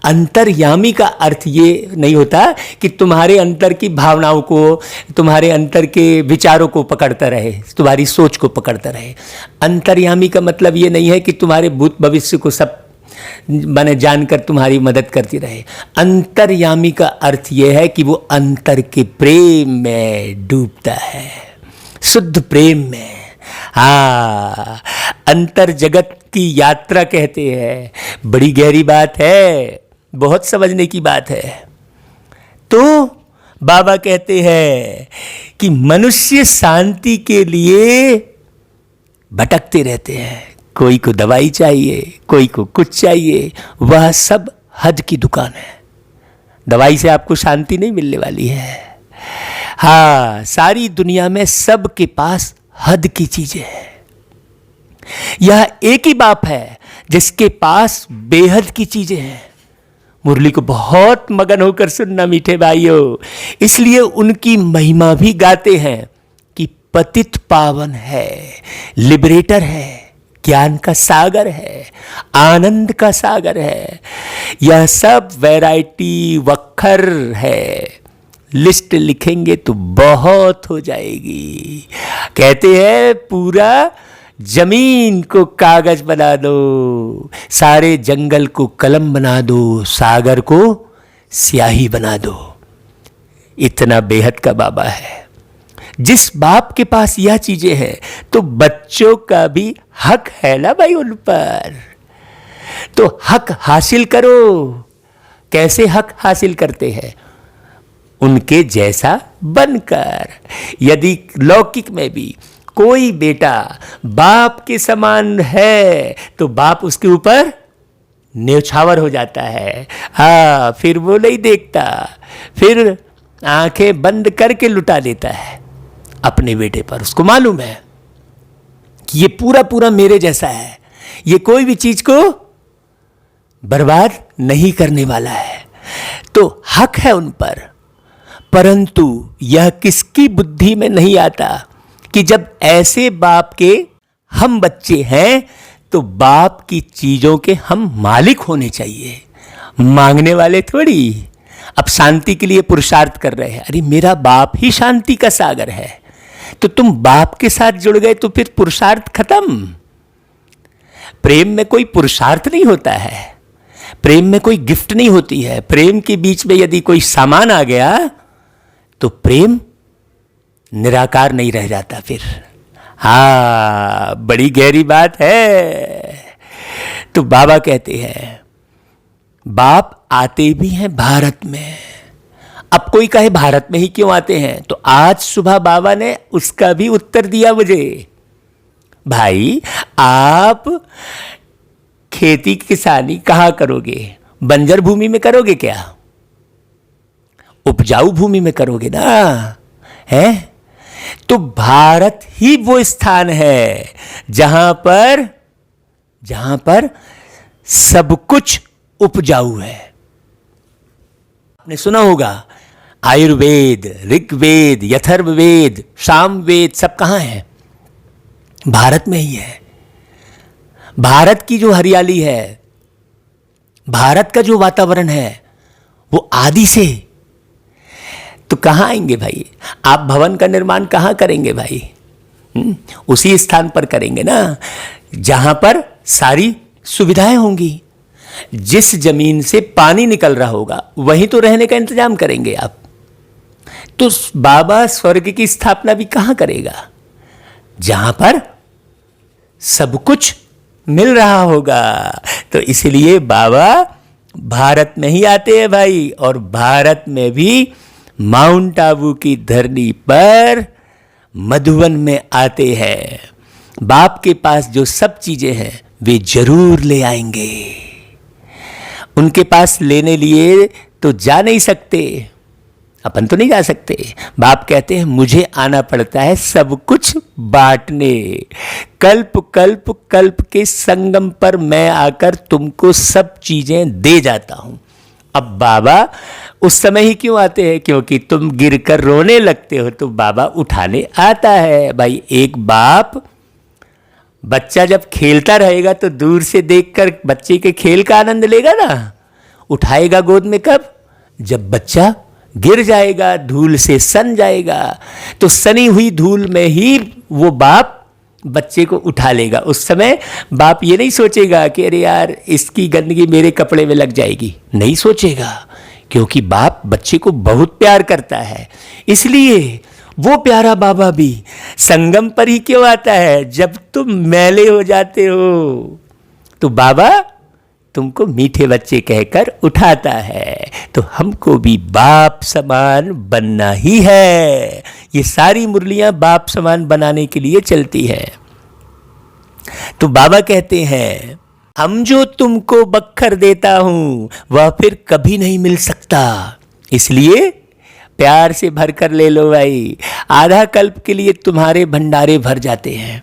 अंतर्यामी का अर्थ ये नहीं होता कि तुम्हारे अंतर की भावनाओं को, तुम्हारे अंतर के विचारों को पकड़ता रहे, तुम्हारी सोच को पकड़ता रहे। अंतर्यामी का मतलब ये नहीं है कि तुम्हारे भूत भविष्य को सब मैंने जानकर तुम्हारी मदद करती रहे। अंतर्यामी का अर्थ ये है कि वो अंतर के प्रेम में डूबता है, शुद्ध प्रेम में। हाँ, अंतर जगत की यात्रा कहते हैं। बड़ी गहरी बात है, बहुत समझने की बात है। तो बाबा कहते हैं कि मनुष्य शांति के लिए भटकते रहते हैं। कोई को दवाई चाहिए, कोई को कुछ चाहिए, वह सब हद की दुकान है। दवाई से आपको शांति नहीं मिलने वाली है। हाँ, सारी दुनिया में सबके पास हद की चीजें हैं। यह एक ही बाप है जिसके पास बेहद की चीजें हैं। मुरली को बहुत मगन होकर सुनना मीठे भाइयों, इसलिए उनकी महिमा भी गाते हैं कि पतित पावन है, लिबरेटर है, ज्ञान का सागर है, आनंद का सागर है। यह सब वैरायटी वक्खर है, लिस्ट लिखेंगे तो बहुत हो जाएगी। कहते हैं पूरा जमीन को कागज बना दो, सारे जंगल को कलम बना दो, सागर को स्याही बना दो। इतना बेहद का बाबा है। जिस बाप के पास यह चीजें हैं तो बच्चों का भी हक है ना भाई उन पर। तो हक हासिल करो। कैसे हक हासिल करते हैं? उनके जैसा बनकर। यदि लौकिक में भी कोई बेटा बाप के समान है तो बाप उसके ऊपर न्यौछावर हो जाता है। हाँ, फिर वो नहीं देखता, फिर आंखें बंद करके लुटा देता है अपने बेटे पर। उसको मालूम है कि ये पूरा पूरा मेरे जैसा है, ये कोई भी चीज को बर्बाद नहीं करने वाला है, तो हक है उन पर। परंतु यह किसकी बुद्धि में नहीं आता कि जब ऐसे बाप के हम बच्चे हैं तो बाप की चीजों के हम मालिक होने चाहिए, मांगने वाले थोड़ी। अब शांति के लिए पुरुषार्थ कर रहे हैं, अरे मेरा बाप ही शांति का सागर है, तो तुम बाप के साथ जुड़ गए तो फिर पुरुषार्थ खत्म। प्रेम में कोई पुरुषार्थ नहीं होता है, प्रेम में कोई गिफ्ट नहीं होती है। प्रेम के बीच में यदि कोई सामान आ गया तो प्रेम निराकार नहीं रह जाता फिर। हाँ, बड़ी गहरी बात है। तो बाबा कहते हैं बाप आते भी हैं भारत में। अब कोई कहे भारत में ही क्यों आते हैं, तो आज सुबह बाबा ने उसका भी उत्तर दिया मुझे। भाई आप खेती किसानी कहाँ करोगे? बंजर भूमि में करोगे क्या? उपजाऊ भूमि में करोगे ना, है? तो भारत ही वो स्थान है जहां पर सब कुछ उपजाऊ है। आपने सुना होगा आयुर्वेद, ऋग्वेद, यथर्ववेद, सामवेद सब कहां है? भारत में ही है। भारत की जो हरियाली है, भारत का जो वातावरण है, वो आदि से। तो कहां आएंगे भाई? आप भवन का निर्माण कहां करेंगे भाई? उसी स्थान पर करेंगे ना जहां पर सारी सुविधाएं होंगी। जिस जमीन से पानी निकल रहा होगा वहीं तो रहने का इंतजाम करेंगे आप। तो बाबा स्वर्ग की स्थापना भी कहां करेगा? जहां पर सब कुछ मिल रहा होगा। तो इसलिए बाबा भारत में ही आते हैं भाई, और भारत में भी माउंट आबू की धरनी पर मधुबन में आते हैं। बाप के पास जो सब चीजें हैं वे जरूर ले आएंगे। उनके पास लेने लिए तो जा नहीं सकते, अपन तो नहीं जा सकते। बाप कहते हैं मुझे आना पड़ता है सब कुछ बांटने। कल्प कल्प कल्प के संगम पर मैं आकर तुमको सब चीजें दे जाता हूं। अब बाबा उस समय ही क्यों आते हैं? क्योंकि तुम गिरकर रोने लगते हो तो बाबा उठाने आता है। भाई एक बाप, बच्चा जब खेलता रहेगा तो दूर से देखकर बच्चे के खेल का आनंद लेगा ना। उठाएगा गोद में कब? जब बच्चा गिर जाएगा, धूल से सन जाएगा, तो सनी हुई धूल में ही वो बाप बच्चे को उठा लेगा। उस समय बाप ये नहीं सोचेगा कि अरे यार इसकी गंदगी मेरे कपड़े में लग जाएगी, नहीं सोचेगा, क्योंकि बाप बच्चे को बहुत प्यार करता है। इसलिए वो प्यारा बाबा भी संगम पर ही क्यों आता है? जब तुम मैले हो जाते हो तो बाबा तुमको मीठे बच्चे कहकर उठाता है। तो हमको भी बाप समान बनना ही है। ये सारी मुरलियां बाप समान बनाने के लिए चलती है। तो बाबा कहते हैं हम जो तुमको बख्तर देता हूं वह फिर कभी नहीं मिल सकता, इसलिए प्यार से भरकर ले लो भाई। आधा कल्प के लिए तुम्हारे भंडारे भर जाते हैं।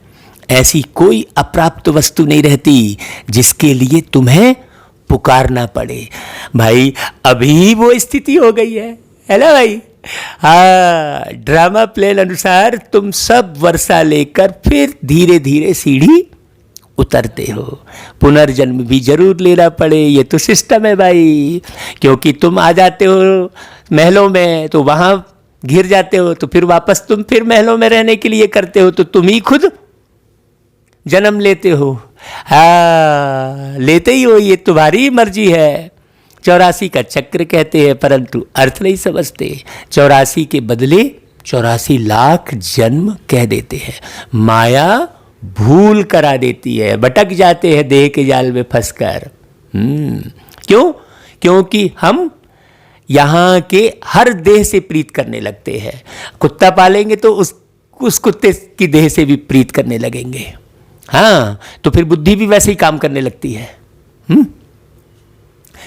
ऐसी कोई अप्राप्त वस्तु नहीं रहती जिसके लिए तुम्हें पुकारना पड़े। भाई अभी वो स्थिति हो गई है ना भाई? हाँ, ड्रामा प्लान अनुसार तुम सब वर्षा लेकर फिर धीरे धीरे सीढ़ी उतरते हो। पुनर्जन्म भी जरूर लेना पड़े, ये तो सिस्टम है भाई। क्योंकि तुम आ जाते हो महलों में तो वहां घिर जाते हो, तो फिर वापस तुम फिर महलों में रहने के लिए करते हो, तो तुम ही खुद जन्म लेते हो। हाँ, लेते ही हो, ये तुम्हारी मर्जी है। 84 का चक्र कहते हैं, परंतु अर्थ नहीं समझते। 84 के बदले 84 लाख जन्म कह देते हैं। माया भूल करा देती है, भटक जाते हैं देह के जाल में फंसकर। क्यों? क्योंकि हम यहाँ के हर देह से प्रीत करने लगते हैं। कुत्ता पालेंगे तो उस कुत्ते की देह से भी प्रीत करने लगेंगे। हाँ, तो फिर बुद्धि भी वैसे ही काम करने लगती है।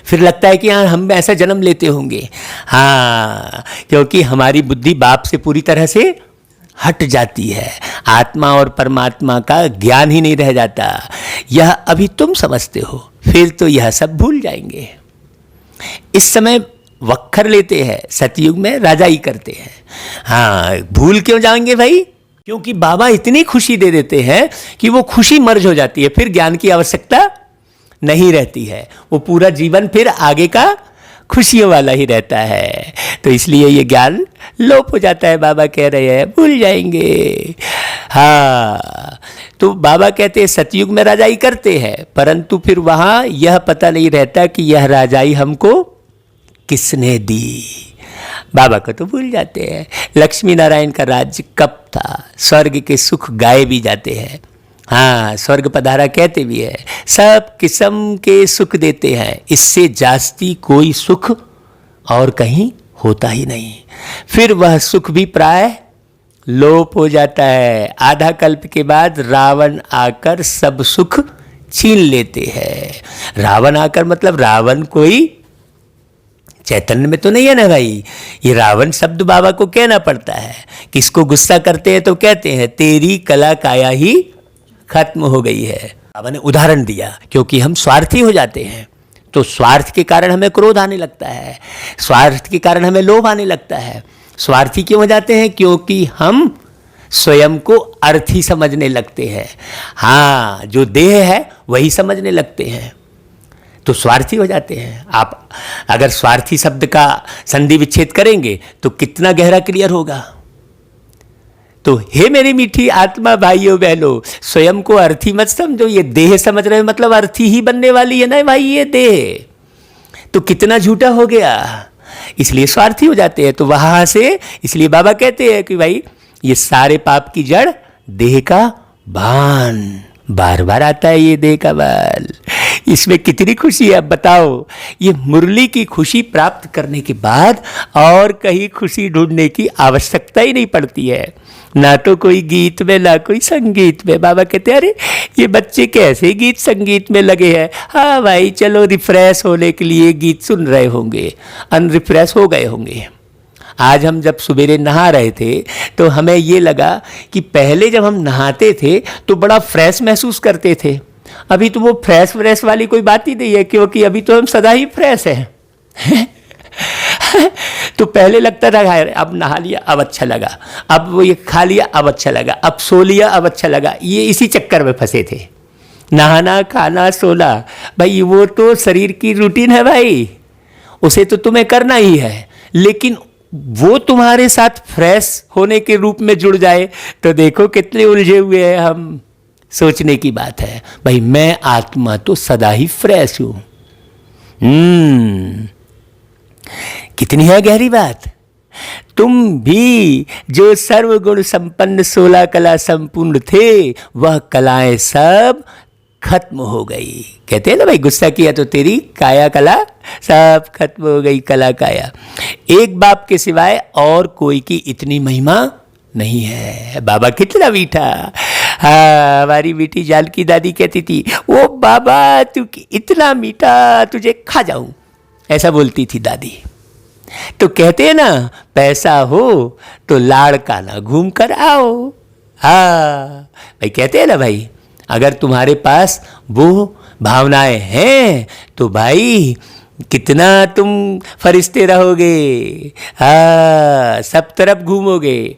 फिर लगता है कि हाँ हम ऐसा जन्म लेते होंगे। हाँ, क्योंकि हमारी बुद्धि बाप से पूरी तरह से हट जाती है, आत्मा और परमात्मा का ज्ञान ही नहीं रह जाता। यह अभी तुम समझते हो, फिर तो यह सब भूल जाएंगे। इस समय वक्खर लेते हैं, सतयुग में राजाई करते हैं। हाँ, भूल क्यों जाएंगे भाई? क्योंकि बाबा इतनी खुशी दे देते हैं कि वो खुशी मर्ज हो जाती है, फिर ज्ञान की आवश्यकता नहीं रहती है। वो पूरा जीवन फिर आगे का खुशियों वाला ही रहता है। तो इसलिए ये ज्ञान लोप हो जाता है। बाबा कह रहे हैं भूल जाएंगे। हाँ, तो बाबा कहते हैं सतयुग में राजाई करते हैं, परंतु फिर वहाँ यह पता नहीं रहता कि यह राजाई हमको किसने दी। बाबा को तो भूल जाते हैं। लक्ष्मी नारायण का राज्य कब था, स्वर्ग के सुख गाए भी जाते हैं। हाँ, स्वर्ग पधारा कहते भी है, सब किस्म के सुख देते हैं, इससे जास्ती कोई सुख और कहीं होता ही नहीं। फिर वह सुख भी प्राय लोप हो जाता है। आधा कल्प के बाद रावण आकर सब सुख छीन लेते हैं। रावण आकर मतलब रावण कोई चैतन्य में तो नहीं है ना भाई, ये रावण शब्द बाबा को कहना पड़ता है। किसको गुस्सा करते हैं तो कहते हैं तेरी कला काया ही खत्म हो गई है। बाबा ने उदाहरण दिया, क्योंकि हम स्वार्थी हो जाते हैं, तो स्वार्थ के कारण हमें क्रोध आने लगता है, स्वार्थ के कारण हमें लोभ आने लगता है। स्वार्थी क्यों हो जाते हैं? क्योंकि हम स्वयं को अर्थी समझने लगते हैं। हाँ, जो देह है वही समझने लगते हैं, तो स्वार्थी हो जाते हैं। आप अगर स्वार्थी शब्द का संधि विच्छेद करेंगे तो कितना गहरा क्लियर होगा। तो हे मेरी मीठी आत्मा भाइयों बहनों, स्वयं को अर्थी मत समझो। ये देह समझ रहे हो मतलब अर्थी ही बनने वाली है ना भाई ये देह, तो कितना झूठा हो गया, इसलिए स्वार्थी हो जाते हैं। तो वहां से इसलिए बाबा कहते हैं कि भाई ये सारे पाप की जड़ देह का भान, बार बार आता है ये देह का बाल। इसमें कितनी खुशी है अब बताओ। ये मुरली की खुशी प्राप्त करने के बाद और कहीं खुशी ढूंढने की आवश्यकता ही नहीं पड़ती है, ना तो कोई गीत में ना कोई संगीत में। बाबा कहते हैं अरे ये बच्चे कैसे गीत संगीत में लगे हैं। हाँ भाई चलो, रिफ्रेश होने के लिए गीत सुन रहे होंगे, अनरिफ्रेश हो गए होंगे। आज हम जब सवेरे नहा रहे थे तो हमें ये लगा कि पहले जब हम नहाते थे तो बड़ा फ्रेश महसूस करते थे। अभी तो वो फ्रेश व्रेश वाली कोई बात ही नहीं है, क्योंकि अभी तो हम सदा ही फ्रेश हैं। तो पहले लगता था अब नहा लिया अब अच्छा लगा, अब वो ये खा लिया अब अच्छा लगा, अब सो लिया अब अच्छा लगा। ये इसी चक्कर में फंसे थे, नहाना खाना सोना। भाई वो तो शरीर की रूटीन है भाई, उसे तो तुम्हें करना ही है, लेकिन वो तुम्हारे साथ फ्रेश होने के रूप में जुड़ जाए तो देखो कितने उलझे हुए हैं हम। सोचने की बात है भाई, मैं आत्मा तो सदा ही फ्रेश हूं। कितनी है गहरी बात। तुम भी जो सर्वगुण संपन्न 16 कला संपूर्ण थे, वह कलाएं सब खत्म हो गई। कहते हैं ना भाई, गुस्सा किया तो तेरी काया कला सब खत्म हो गई, कला काया। एक बाप के सिवाय और कोई की इतनी महिमा नहीं है। बाबा कितना मीठा। हाँ, हमारी मीठी जाल की दादी कहती थी, ओ बाबा तू इतना मीठा, तुझे खा जाऊं, ऐसा बोलती थी दादी। तो कहते हैं ना, पैसा हो तो लाड़ काना घूम कर आओ। हाँ भाई, कहते हैं ना भाई, अगर तुम्हारे पास वो भावनाएं हैं तो भाई कितना तुम फरिश्ते रहोगे। हाँ, सब तरफ घूमोगे,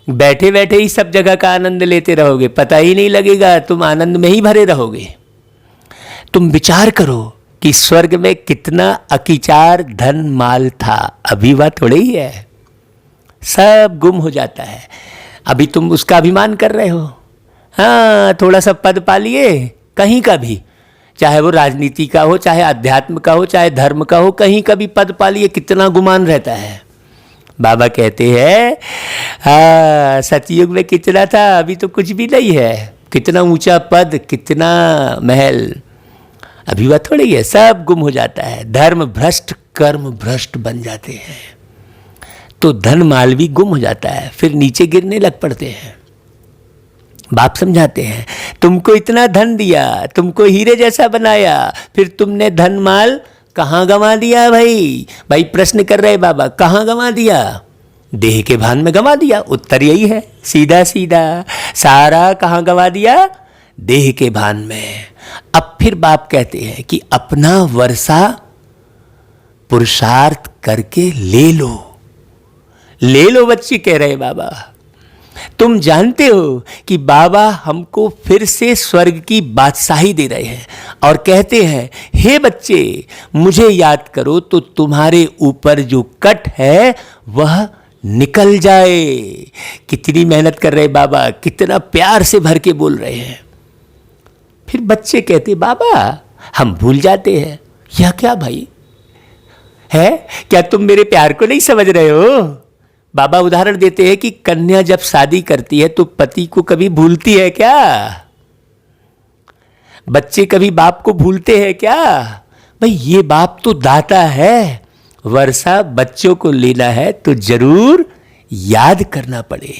बैठे बैठे ही सब जगह का आनंद लेते रहोगे, पता ही नहीं लगेगा, तुम आनंद में ही भरे रहोगे। तुम विचार करो कि स्वर्ग में कितना अकिचार धन माल था, अभी वह थोड़े ही है, सब गुम हो जाता है। अभी तुम उसका अभिमान कर रहे हो। हाँ, थोड़ा सा पद पा लिए कहीं का भी, चाहे वो राजनीति का हो, चाहे अध्यात्म का हो, चाहे धर्म का हो, कहीं का भी पद पा लिए, कितना गुमान रहता है। बाबा कहते हैं हाँ, सतयुग में कितना था, अभी तो कुछ भी नहीं है। कितना ऊंचा पद, कितना महल, अभी वह थोड़ी है, सब गुम हो जाता है। धर्म भ्रष्ट कर्म भ्रष्ट बन जाते हैं, तो धन माल भी गुम हो जाता है, फिर नीचे गिरने लग पड़ते हैं। बाप समझाते हैं, तुमको इतना धन दिया, तुमको हीरे जैसा बनाया, फिर तुमने धन माल कहाँ गंवा दिया भाई? भाई प्रश्न कर रहे बाबा, कहाँ गंवा दिया? देह के भान में गंवा दिया। उत्तर यही है, सीधा सीधा। सारा कहाँ गंवा दिया? देह के भान में। अब फिर बाप कहते हैं कि अपना वर्षा पुरुषार्थ करके ले लो। ले लो बच्चे, कह रहे बाबा। तुम जानते हो कि बाबा हमको फिर से स्वर्ग की बादशाही दे रहे हैं और कहते हैं, हे बच्चे मुझे याद करो तो तुम्हारे ऊपर जो कट है वह निकल जाए। कितनी मेहनत कर रहे बाबा, कितना प्यार से भर के बोल रहे हैं। फिर बच्चे कहते, बाबा हम भूल जाते हैं। यह क्या भाई है? क्या तुम मेरे प्यार को नहीं समझ रहे हो? बाबा उदाहरण देते हैं कि कन्या जब शादी करती है तो पति को कभी भूलती है क्या? बच्चे कभी बाप को भूलते हैं क्या? भाई ये बाप तो दाता है। वर्षा बच्चों को लेना है तो जरूर याद करना पड़े।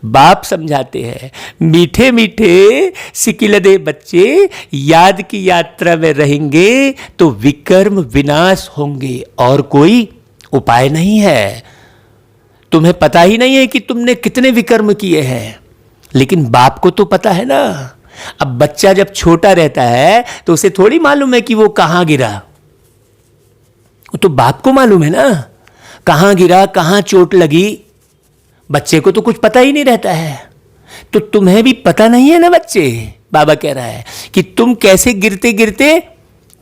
बाप समझाते हैं, मीठे मीठे सिकिलदे बच्चे याद की यात्रा में रहेंगे तो विकर्म विनाश होंगे और कोई उपाय नहीं है। तुम्हें पता ही नहीं है कि तुमने कितने विकर्म किए हैं, लेकिन बाप को तो पता है ना। अब बच्चा जब छोटा रहता है तो उसे थोड़ी मालूम है कि वो कहां गिरा। वो तो बाप को मालूम है ना, कहां गिरा, कहां चोट लगी। बच्चे को तो कुछ पता ही नहीं रहता है। तो तुम्हें भी पता नहीं है ना बच्चे। बाबा कह रहा है कि तुम कैसे गिरते गिरते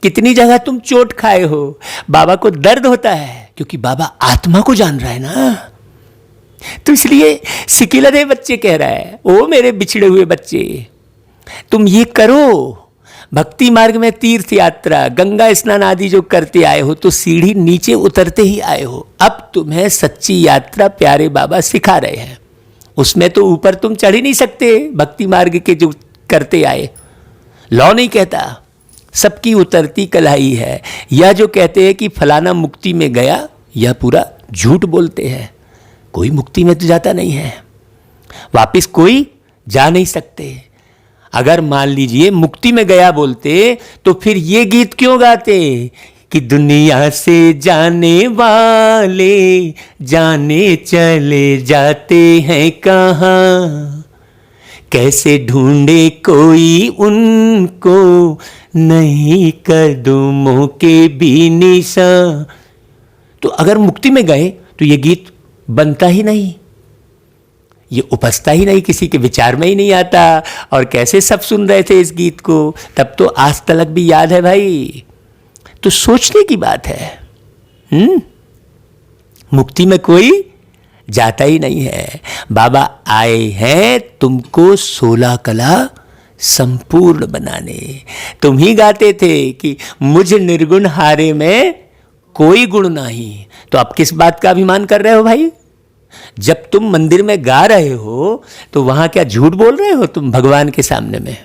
कितनी जगह तुम चोट खाए हो। बाबा को दर्द होता है क्योंकि बाबा आत्मा को जान रहा है ना। तो इसलिए सिकिलदे बच्चे कह रहा है, ओ मेरे बिछड़े हुए बच्चे, तुम ये करो। भक्ति मार्ग में तीर्थ यात्रा, गंगा स्नान आदि जो करते आए हो तो सीढ़ी नीचे उतरते ही आए हो। अब तुम्हें सच्ची यात्रा प्यारे बाबा सिखा रहे हैं। उसमें तो ऊपर तुम चढ़ ही नहीं सकते। भक्ति मार्ग के जो करते आए, लौ नहीं कहता सबकी उतरती कलाई है। या जो कहते हैं कि फलाना मुक्ति में गया, यह पूरा झूठ बोलते हैं। कोई मुक्ति में तो जाता नहीं है, वापिस कोई जा नहीं सकते। अगर मान लीजिए मुक्ति में गया बोलते तो फिर ये गीत क्यों गाते कि दुनिया से जाने वाले जाने चले जाते हैं कहाँ, कैसे ढूंढे कोई उनको नहीं कदमों के भी निशान। तो अगर मुक्ति में गए तो ये गीत बनता ही नहीं, ये उपजता ही नहीं, किसी के विचार में ही नहीं आता। और कैसे सब सुन रहे थे इस गीत को, तब तो आज तलक भी याद है भाई। तो सोचने की बात है। मुक्ति में कोई जाता ही नहीं है। बाबा आए हैं तुमको 16 कला संपूर्ण बनाने। तुम ही गाते थे कि मुझ निर्गुण हारे में कोई गुण नहीं। तो अब किस बात का अभिमान कर रहे हो भाई? जब तुम मंदिर में गा रहे हो तो वहां क्या झूठ बोल रहे हो तुम भगवान के सामने में?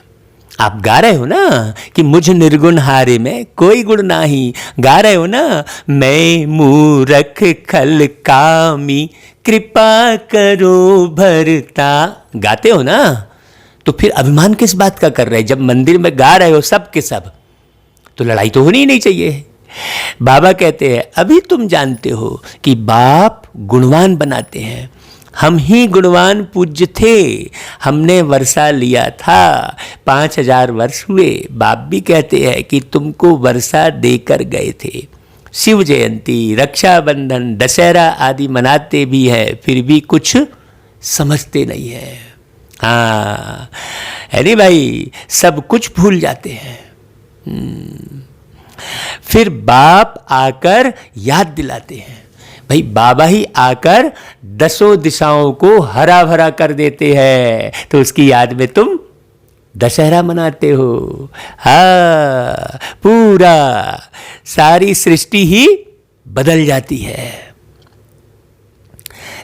आप गा रहे हो ना कि मुझ निर्गुण हारे में कोई गुण नहीं। गा रहे हो ना, मैं मूरख खल कामी कृपा करो भरता। गाते हो ना, तो फिर अभिमान किस बात का कर रहे? जब मंदिर में गा रहे हो सब के सब, तो लड़ाई तो होनी ही नहीं चाहिए। बाबा कहते हैं अभी तुम जानते हो कि बाप गुणवान बनाते हैं। हम ही गुणवान पूज्य थे। हमने वर्षा लिया था, 5000 वर्ष हुए। बाप भी कहते हैं कि तुमको वर्षा देकर गए थे। शिव जयंती, रक्षाबंधन, दशहरा आदि मनाते भी हैं, फिर भी कुछ समझते नहीं है। हाँ है नहीं भाई, सब कुछ भूल जाते हैं। फिर बाप आकर याद दिलाते हैं। भाई बाबा ही आकर 10 दिशाओं को हरा भरा कर देते हैं, तो उसकी याद में तुम दशहरा मनाते हो। हाँ, पूरा सारी सृष्टि ही बदल जाती है,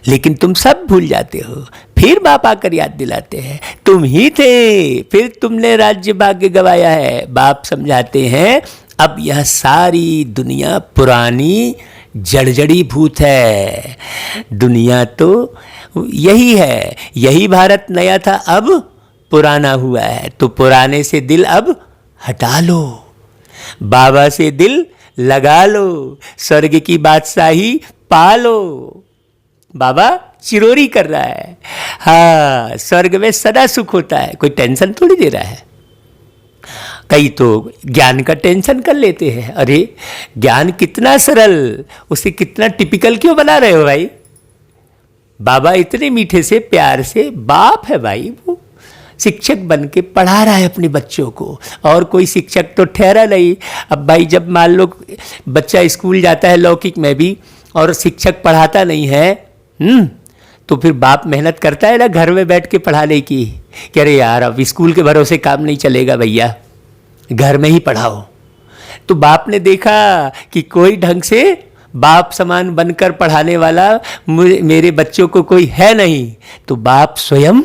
लेकिन तुम सब भूल जाते हो। फिर बाप आकर याद दिलाते हैं तुम ही थे, फिर तुमने राज्य भाग्य गवाया है। बाप समझाते हैं अब यह सारी दुनिया पुरानी जड़जड़ी भूत है। दुनिया तो यही है, यही भारत नया था अब पुराना हुआ है, तो पुराने से दिल अब हटा लो। बाबा से दिल लगा लो, स्वर्ग की बादशाही पा लो। बाबा चिरोरी कर रहा है। हाँ, स्वर्ग में सदा सुख होता है, कोई टेंशन थोड़ी दे रहा है। कई तो ज्ञान का टेंशन कर लेते हैं। अरे ज्ञान कितना सरल, उसे कितना टिपिकल क्यों बना रहे हो भाई? बाबा इतने मीठे से प्यार से, बाप है भाई, वो शिक्षक बन के पढ़ा रहा है अपने बच्चों को, और कोई शिक्षक तो ठहरा नहीं। अब भाई जब मान लो बच्चा स्कूल जाता है लौकिक में भी और शिक्षक पढ़ाता नहीं है, तो फिर बाप मेहनत करता है ना घर में बैठ के पढ़ाने की, कि अरे यार अब स्कूल के भरोसे काम नहीं चलेगा भैया, घर में ही पढ़ाओ। तो बाप ने देखा कि कोई ढंग से बाप समान बनकर पढ़ाने वाला मेरे बच्चों को कोई है नहीं, तो बाप स्वयं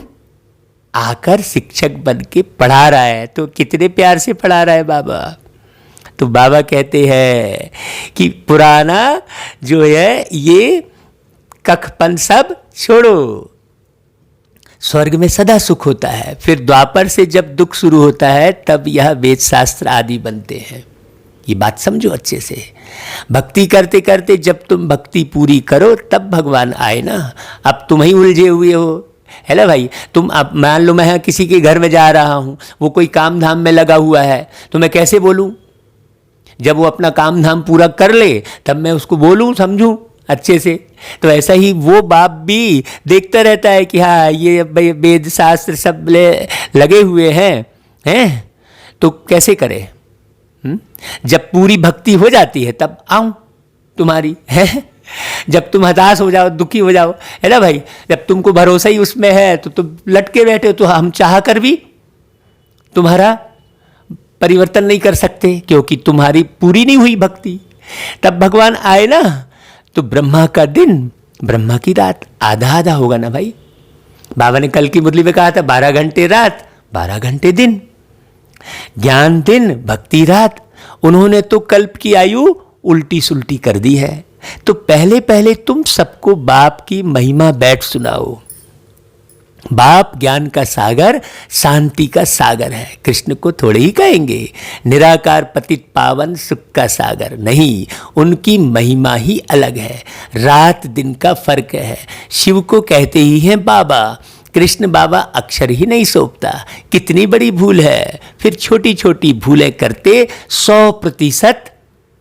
आकर शिक्षक बन के पढ़ा रहा है। तो कितने प्यार से पढ़ा रहा है बाबा। तो बाबा कहते हैं कि पुराना जो है ये कखपन सब छोड़ो, स्वर्ग में सदा सुख होता है। फिर द्वापर से जब दुख शुरू होता है तब यह वेद शास्त्र आदि बनते हैं। ये बात समझो अच्छे से। भक्ति करते करते जब तुम भक्ति पूरी करो तब भगवान आए ना। अब तुम ही उलझे हुए हो, है ना भाई। तुम अब मान लो मैं किसी के घर में जा रहा हूँ, वो कोई काम धाम में लगा हुआ है, तो मैं कैसे बोलूँ? जब वो अपना काम धाम पूरा कर ले तब मैं उसको बोलूँ, समझूँ अच्छे से। तो ऐसा ही वो बाप भी देखता रहता है कि हाँ ये वेद शास्त्र सब लगे हुए हैं, तो कैसे करे? जब पूरी भक्ति हो जाती है तब आऊं तुम्हारी, है। जब तुम हताश हो जाओ, दुखी हो जाओ, है ना भाई, जब तुमको भरोसा ही उसमें है तो तुम लटके बैठे हो, तो हम चाह कर भी तुम्हारा परिवर्तन नहीं कर सकते, क्योंकि तुम्हारी पूरी नहीं हुई भक्ति। तब भगवान आए ना, तो ब्रह्मा का दिन ब्रह्मा की रात आधा आधा होगा ना भाई। बाबा ने कल की मुरली में कहा था 12 घंटे रात 12 घंटे दिन, ज्ञान दिन भक्ति रात। उन्होंने तो कल्प की आयु उल्टी सुल्टी कर दी है। तो पहले पहले तुम सबको बाप की महिमा बैठ सुनाओ। बाप ज्ञान का सागर, शांति का सागर है। कृष्ण को थोड़े ही कहेंगे निराकार पतित पावन सुख का सागर, नहीं, उनकी महिमा ही अलग है। रात दिन का फर्क है। शिव को कहते ही हैं बाबा, कृष्ण बाबा अक्षर ही नहीं सौंपता। कितनी बड़ी भूल है। फिर छोटी छोटी भूलें करते 100%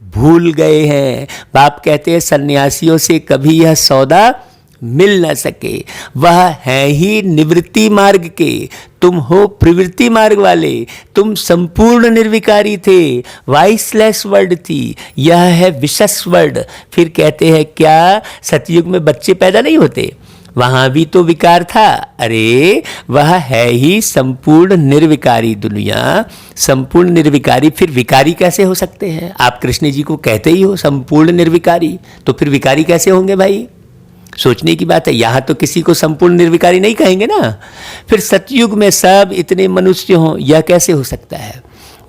भूल गए हैं। बाप कहते हैं सन्यासियों से कभी यह सौदा मिल न सके, वह है ही निवृत्ति मार्ग के, तुम हो प्रवृत्ति मार्ग वाले। तुम संपूर्ण निर्विकारी थे, वाइसलेस वर्ड थी, यह है विशेष वर्ड। फिर कहते हैं क्या सतयुग में बच्चे पैदा नहीं होते? वहां भी तो विकार था। अरे वह है ही संपूर्ण निर्विकारी दुनिया, संपूर्ण निर्विकारी। फिर विकारी कैसे हो सकते हैं? आप कृष्ण जी को कहते ही हो संपूर्ण निर्विकारी, तो फिर विकारी कैसे होंगे भाई? सोचने की बात है। यहाँ तो किसी को संपूर्ण निर्विकारी नहीं कहेंगे ना। फिर सतयुग में सब इतने मनुष्य हों, यह कैसे हो सकता है?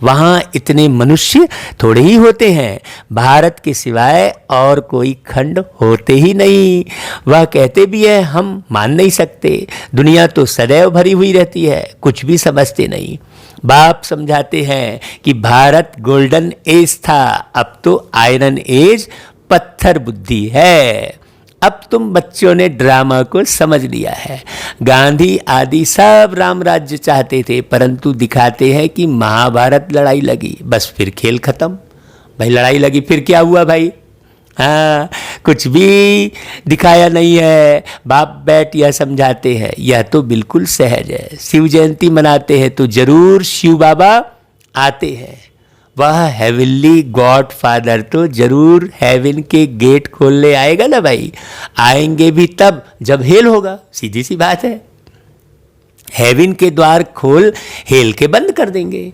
वहाँ इतने मनुष्य थोड़े ही होते हैं। भारत के सिवाय और कोई खंड होते ही नहीं। वह कहते भी है हम मान नहीं सकते, दुनिया तो सदैव भरी हुई रहती है, कुछ भी समझते नहीं। बाप समझाते हैं कि भारत गोल्डन एज था, अब तो आयरन एज पत्थर बुद्धि है। अब तुम बच्चों ने ड्रामा को समझ लिया है। गांधी आदि सब राम राज्य चाहते थे, परंतु दिखाते हैं कि महाभारत लड़ाई लगी, बस फिर खेल खत्म। भाई लड़ाई लगी फिर क्या हुआ भाई? हाँ, कुछ भी दिखाया नहीं है। बाप बैठ यह समझाते हैं, यह तो बिल्कुल सहज है। शिव जयंती मनाते हैं तो जरूर शिव बाबा आते हैं। वह हेवनली गॉड फादर तो जरूर हेवन के गेट खोलने आएगा ना भाई। आएंगे भी तब जब हेल होगा, सीधी सी बात है। हेवन के द्वार खोल हेल के बंद कर देंगे।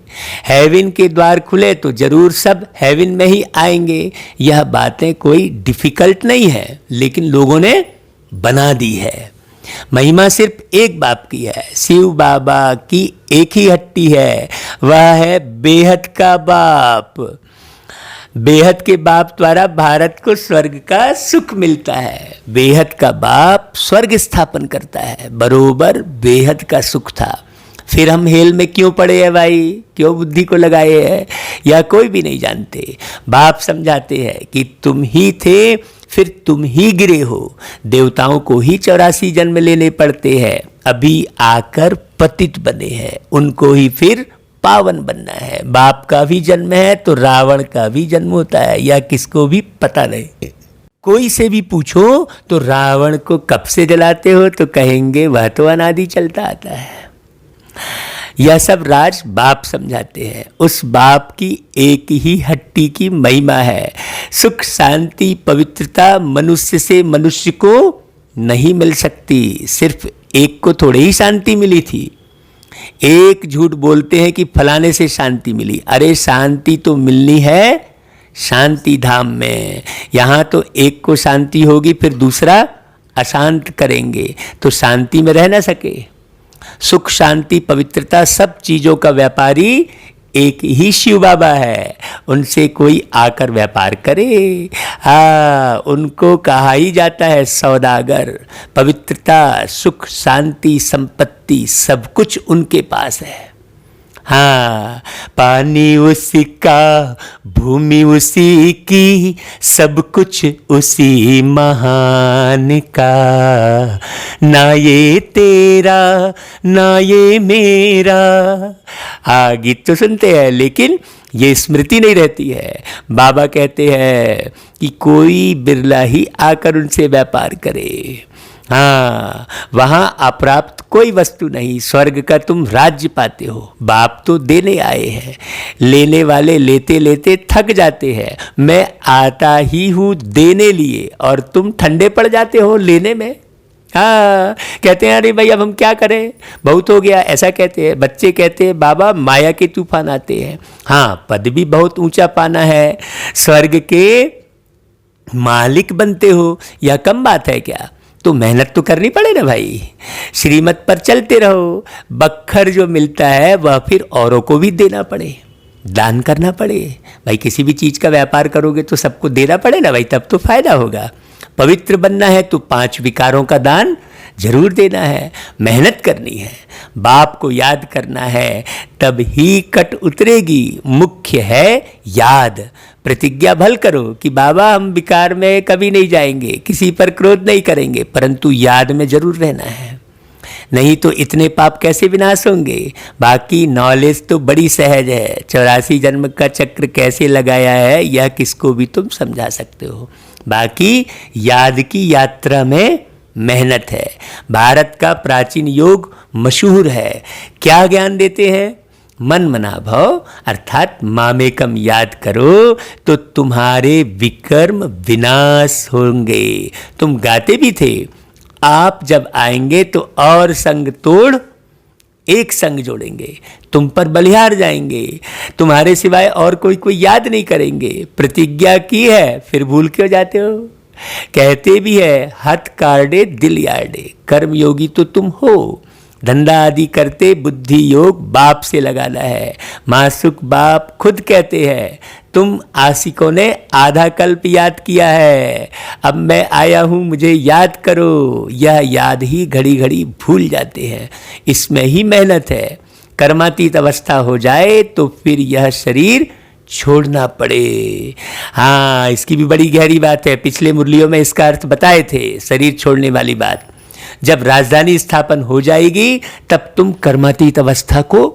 हेवन के द्वार खुले तो जरूर सब हेवन में ही आएंगे। यह बातें कोई डिफिकल्ट नहीं है, लेकिन लोगों ने बना दी है। महिमा सिर्फ एक बाप की है, शिव बाबा की एक ही हट्टी है, वह है बेहद का बाप। बेहद के बाप द्वारा भारत को स्वर्ग का सुख मिलता है। बेहद का बाप स्वर्ग स्थापन करता है, बरोबर बेहद का सुख था। फिर हम हेल में क्यों पड़े हैं भाई, क्यों बुद्धि को लगाए हैं, या कोई भी नहीं जानते। बाप समझाते हैं कि तुम ही थे, फिर तुम ही गिरे हो। देवताओं को ही 84 जन्म लेने पड़ते हैं, अभी आकर पतित बने हैं, उनको ही फिर पावन बनना है। बाप का भी जन्म है तो रावण का भी जन्म होता है, या किसको भी पता नहीं। कोई से भी पूछो तो रावण को कब से जलाते हो, तो कहेंगे वह तो अनादि चलता आता है। यह सब राज बाप समझाते हैं। उस बाप की एक ही हट्टी की महिमा है। सुख शांति पवित्रता मनुष्य से मनुष्य को नहीं मिल सकती। सिर्फ एक को थोड़े ही शांति मिली थी। एक झूठ बोलते हैं कि फलाने से शांति मिली। अरे शांति तो मिलनी है शांति धाम में। यहाँ तो एक को शांति होगी, फिर दूसरा अशांत करेंगे तो शांति में रह ना सके। सुख शांति पवित्रता सब चीज़ों का व्यापारी एक ही शिव बाबा है। उनसे कोई आकर व्यापार करे, उनको कहा ही जाता है सौदागर। पवित्रता सुख शांति संपत्ति सब कुछ उनके पास है। पानी उसी का, भूमि उसी की, सब कुछ उसी महान का। ना ये तेरा ना ये मेरा। गीत तो सुनते हैं लेकिन ये स्मृति नहीं रहती है। बाबा कहते हैं कि कोई बिरला ही आकर उनसे व्यापार करे। वहाँ अप्राप्त कोई वस्तु नहीं। स्वर्ग का तुम राज्य पाते हो, बाप तो देने आए हैं। लेने वाले लेते लेते थक जाते हैं। मैं आता ही हूँ देने लिए और तुम ठंडे पड़ जाते हो लेने में। कहते हैं अरे भाई अब हम क्या करें, बहुत हो गया, ऐसा कहते हैं। बच्चे कहते हैं बाबा माया के तूफान आते हैं। पद भी बहुत ऊंचा पाना है, स्वर्ग के मालिक बनते हो, या कम बात है क्या? तो मेहनत तो करनी पड़े ना भाई। श्रीमत पर चलते रहो। बखर जो मिलता है वह फिर औरों को भी देना पड़े, दान करना पड़े। भाई किसी भी चीज़ का व्यापार करोगे तो सबको देना पड़े ना भाई, तब तो फायदा होगा। पवित्र बनना है तो 5 विकारों का दान जरूर देना है, मेहनत करनी है, बाप को याद करना है, तब ही कट उतरेगी। मुख्य है याद। प्रतिज्ञा भल करो कि बाबा हम विकार में कभी नहीं जाएंगे, किसी पर क्रोध नहीं करेंगे, परंतु याद में जरूर रहना है, नहीं तो इतने पाप कैसे विनाश होंगे। बाकी नॉलेज तो बड़ी सहज है। 84 जन्म का चक्र कैसे लगाया है यह किसको भी तुम समझा सकते हो। बाकी याद की यात्रा में मेहनत है। भारत का प्राचीन योग मशहूर है। क्या ज्ञान देते हैं? मन मना भव, अर्थात मामेकम याद करो तो तुम्हारे विकर्म विनाश होंगे। तुम गाते भी थे, आप जब आएंगे तो और संग तोड़ एक संग जोड़ेंगे, तुम पर बलिहार जाएंगे, तुम्हारे सिवाय और कोई याद नहीं करेंगे। प्रतिज्ञा की है फिर भूल क्यों जाते हो? कहते भी है हथ कार्डे दिल यार्डे, कर्म योगी तो तुम हो। धंधा आदि करते बुद्धि योग बाप से लगाना है। मासुक बाप खुद कहते हैं तुम आशिकों ने आधा कल्प याद किया है, अब मैं आया हूँ मुझे याद करो। यह याद ही घड़ी घड़ी भूल जाते हैं। इसमें ही मेहनत है। कर्मातीत अवस्था हो जाए तो फिर यह शरीर छोड़ना पड़े। इसकी भी बड़ी गहरी बात है। पिछले मुरलियों में इसका अर्थ बताए थे, शरीर छोड़ने वाली बात। जब राजधानी स्थापन हो जाएगी तब तुम कर्मातीत अवस्था को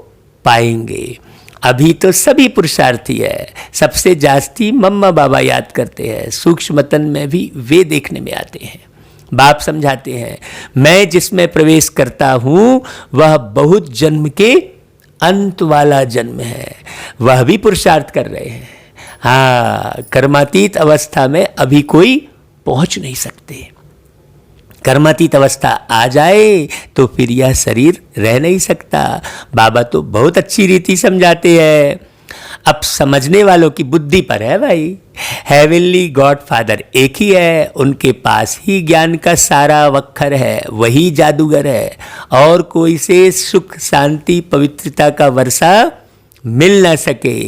पाएंगे। अभी तो सभी पुरुषार्थी है। सबसे जास्ती मम्मा बाबा याद करते हैं। सूक्ष्मतन में भी वे देखने में आते हैं। बाप समझाते हैं मैं जिसमें प्रवेश करता हूँ वह बहुत जन्म के अंत वाला जन्म है। वह भी पुरुषार्थ कर रहे हैं। कर्मातीत अवस्था में अभी कोई पहुँच नहीं सकते। कर्मातीत अवस्था आ जाए तो फिर यह शरीर रह नहीं सकता। बाबा तो बहुत अच्छी रीति समझाते हैं। अब समझने वालों की बुद्धि पर है भाई। हेवनली गॉड फादर एक ही है, उनके पास ही ज्ञान का सारा वक्खर है, वही जादूगर है। और कोई से सुख शांति पवित्रता का वर्षा मिल ना सके।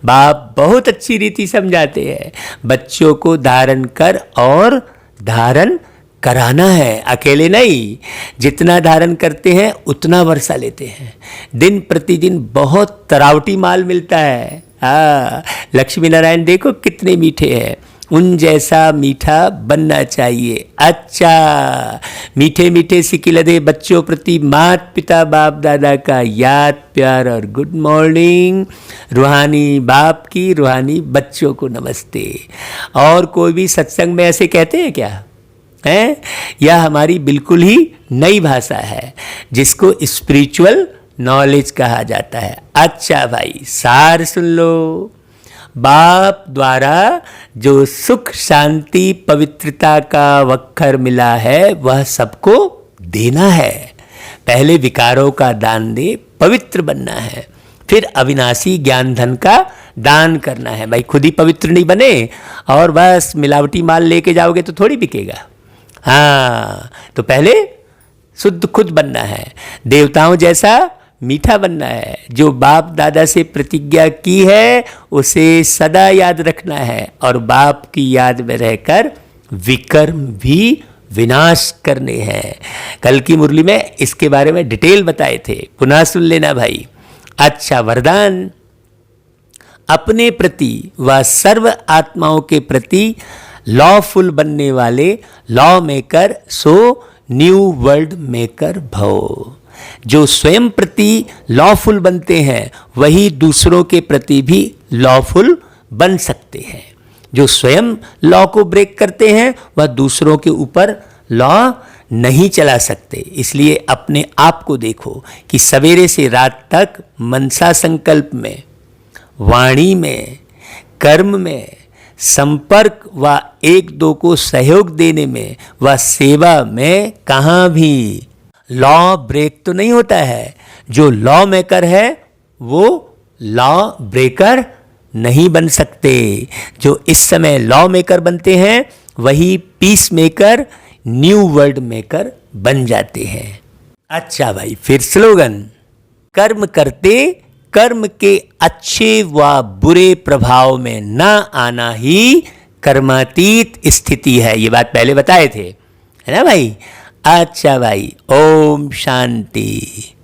बाप बहुत अच्छी रीति समझाते हैं। बच्चों को धारण कर और धारण कराना है, अकेले नहीं। जितना धारण करते हैं उतना वर्षा लेते हैं। दिन प्रतिदिन बहुत तरावटी माल मिलता है। लक्ष्मी नारायण देखो कितने मीठे हैं, उन जैसा मीठा बनना चाहिए। अच्छा, मीठे मीठे सिकिलदे बच्चों प्रति माता पिता बाप दादा का याद प्यार और गुड मॉर्निंग। रूहानी बाप की रूहानी बच्चों को नमस्ते। और कोई भी सत्संग में ऐसे कहते हैं क्या? हैं? यह हमारी बिल्कुल ही नई भाषा है जिसको स्पिरिचुअल नॉलेज कहा जाता है। अच्छा भाई, सार सुन लो। बाप द्वारा जो सुख शांति पवित्रता का वक्खर मिला है वह सबको देना है। पहले विकारों का दान दे, पवित्र बनना है, फिर अविनाशी ज्ञान धन का दान करना है। भाई खुद ही पवित्र नहीं बने और बस मिलावटी माल लेके जाओगे तो थोड़ी बिकेगा। हाँ, तो पहले शुद्ध खुद बनना है, देवताओं जैसा मीठा बनना है। जो बाप दादा से प्रतिज्ञा की है उसे सदा याद रखना है और बाप की याद में रहकर विकर्म भी विनाश करने हैं। कल की मुरली में इसके बारे में डिटेल बताए थे, पुनः सुन लेना भाई। अच्छा, वरदान अपने प्रति व सर्व आत्माओं के प्रति लॉफुल बनने वाले law maker so new world maker भव। जो स्वयं प्रति लॉफुल बनते हैं वही दूसरों के प्रति भी लॉफुल बन सकते हैं। जो स्वयं लॉ को ब्रेक करते हैं वह दूसरों के ऊपर लॉ नहीं चला सकते। इसलिए अपने आप को देखो कि सवेरे से रात तक मनसा संकल्प में, वाणी में, कर्म में, संपर्क व एक दो को सहयोग देने में व सेवा में कहाँ भी लॉ ब्रेक तो नहीं होता है। जो लॉ मेकर है वो लॉ ब्रेकर नहीं बन सकते। जो इस समय लॉ मेकर बनते हैं वही peace maker, new world maker बन जाते हैं। अच्छा भाई, फिर स्लोगन, कर्म करते कर्म के अच्छे व बुरे प्रभाव में न आना ही कर्मातीत स्थिति है। ये बात पहले बताए थे, है ना भाई? अच्छा भाई, ओम शांति।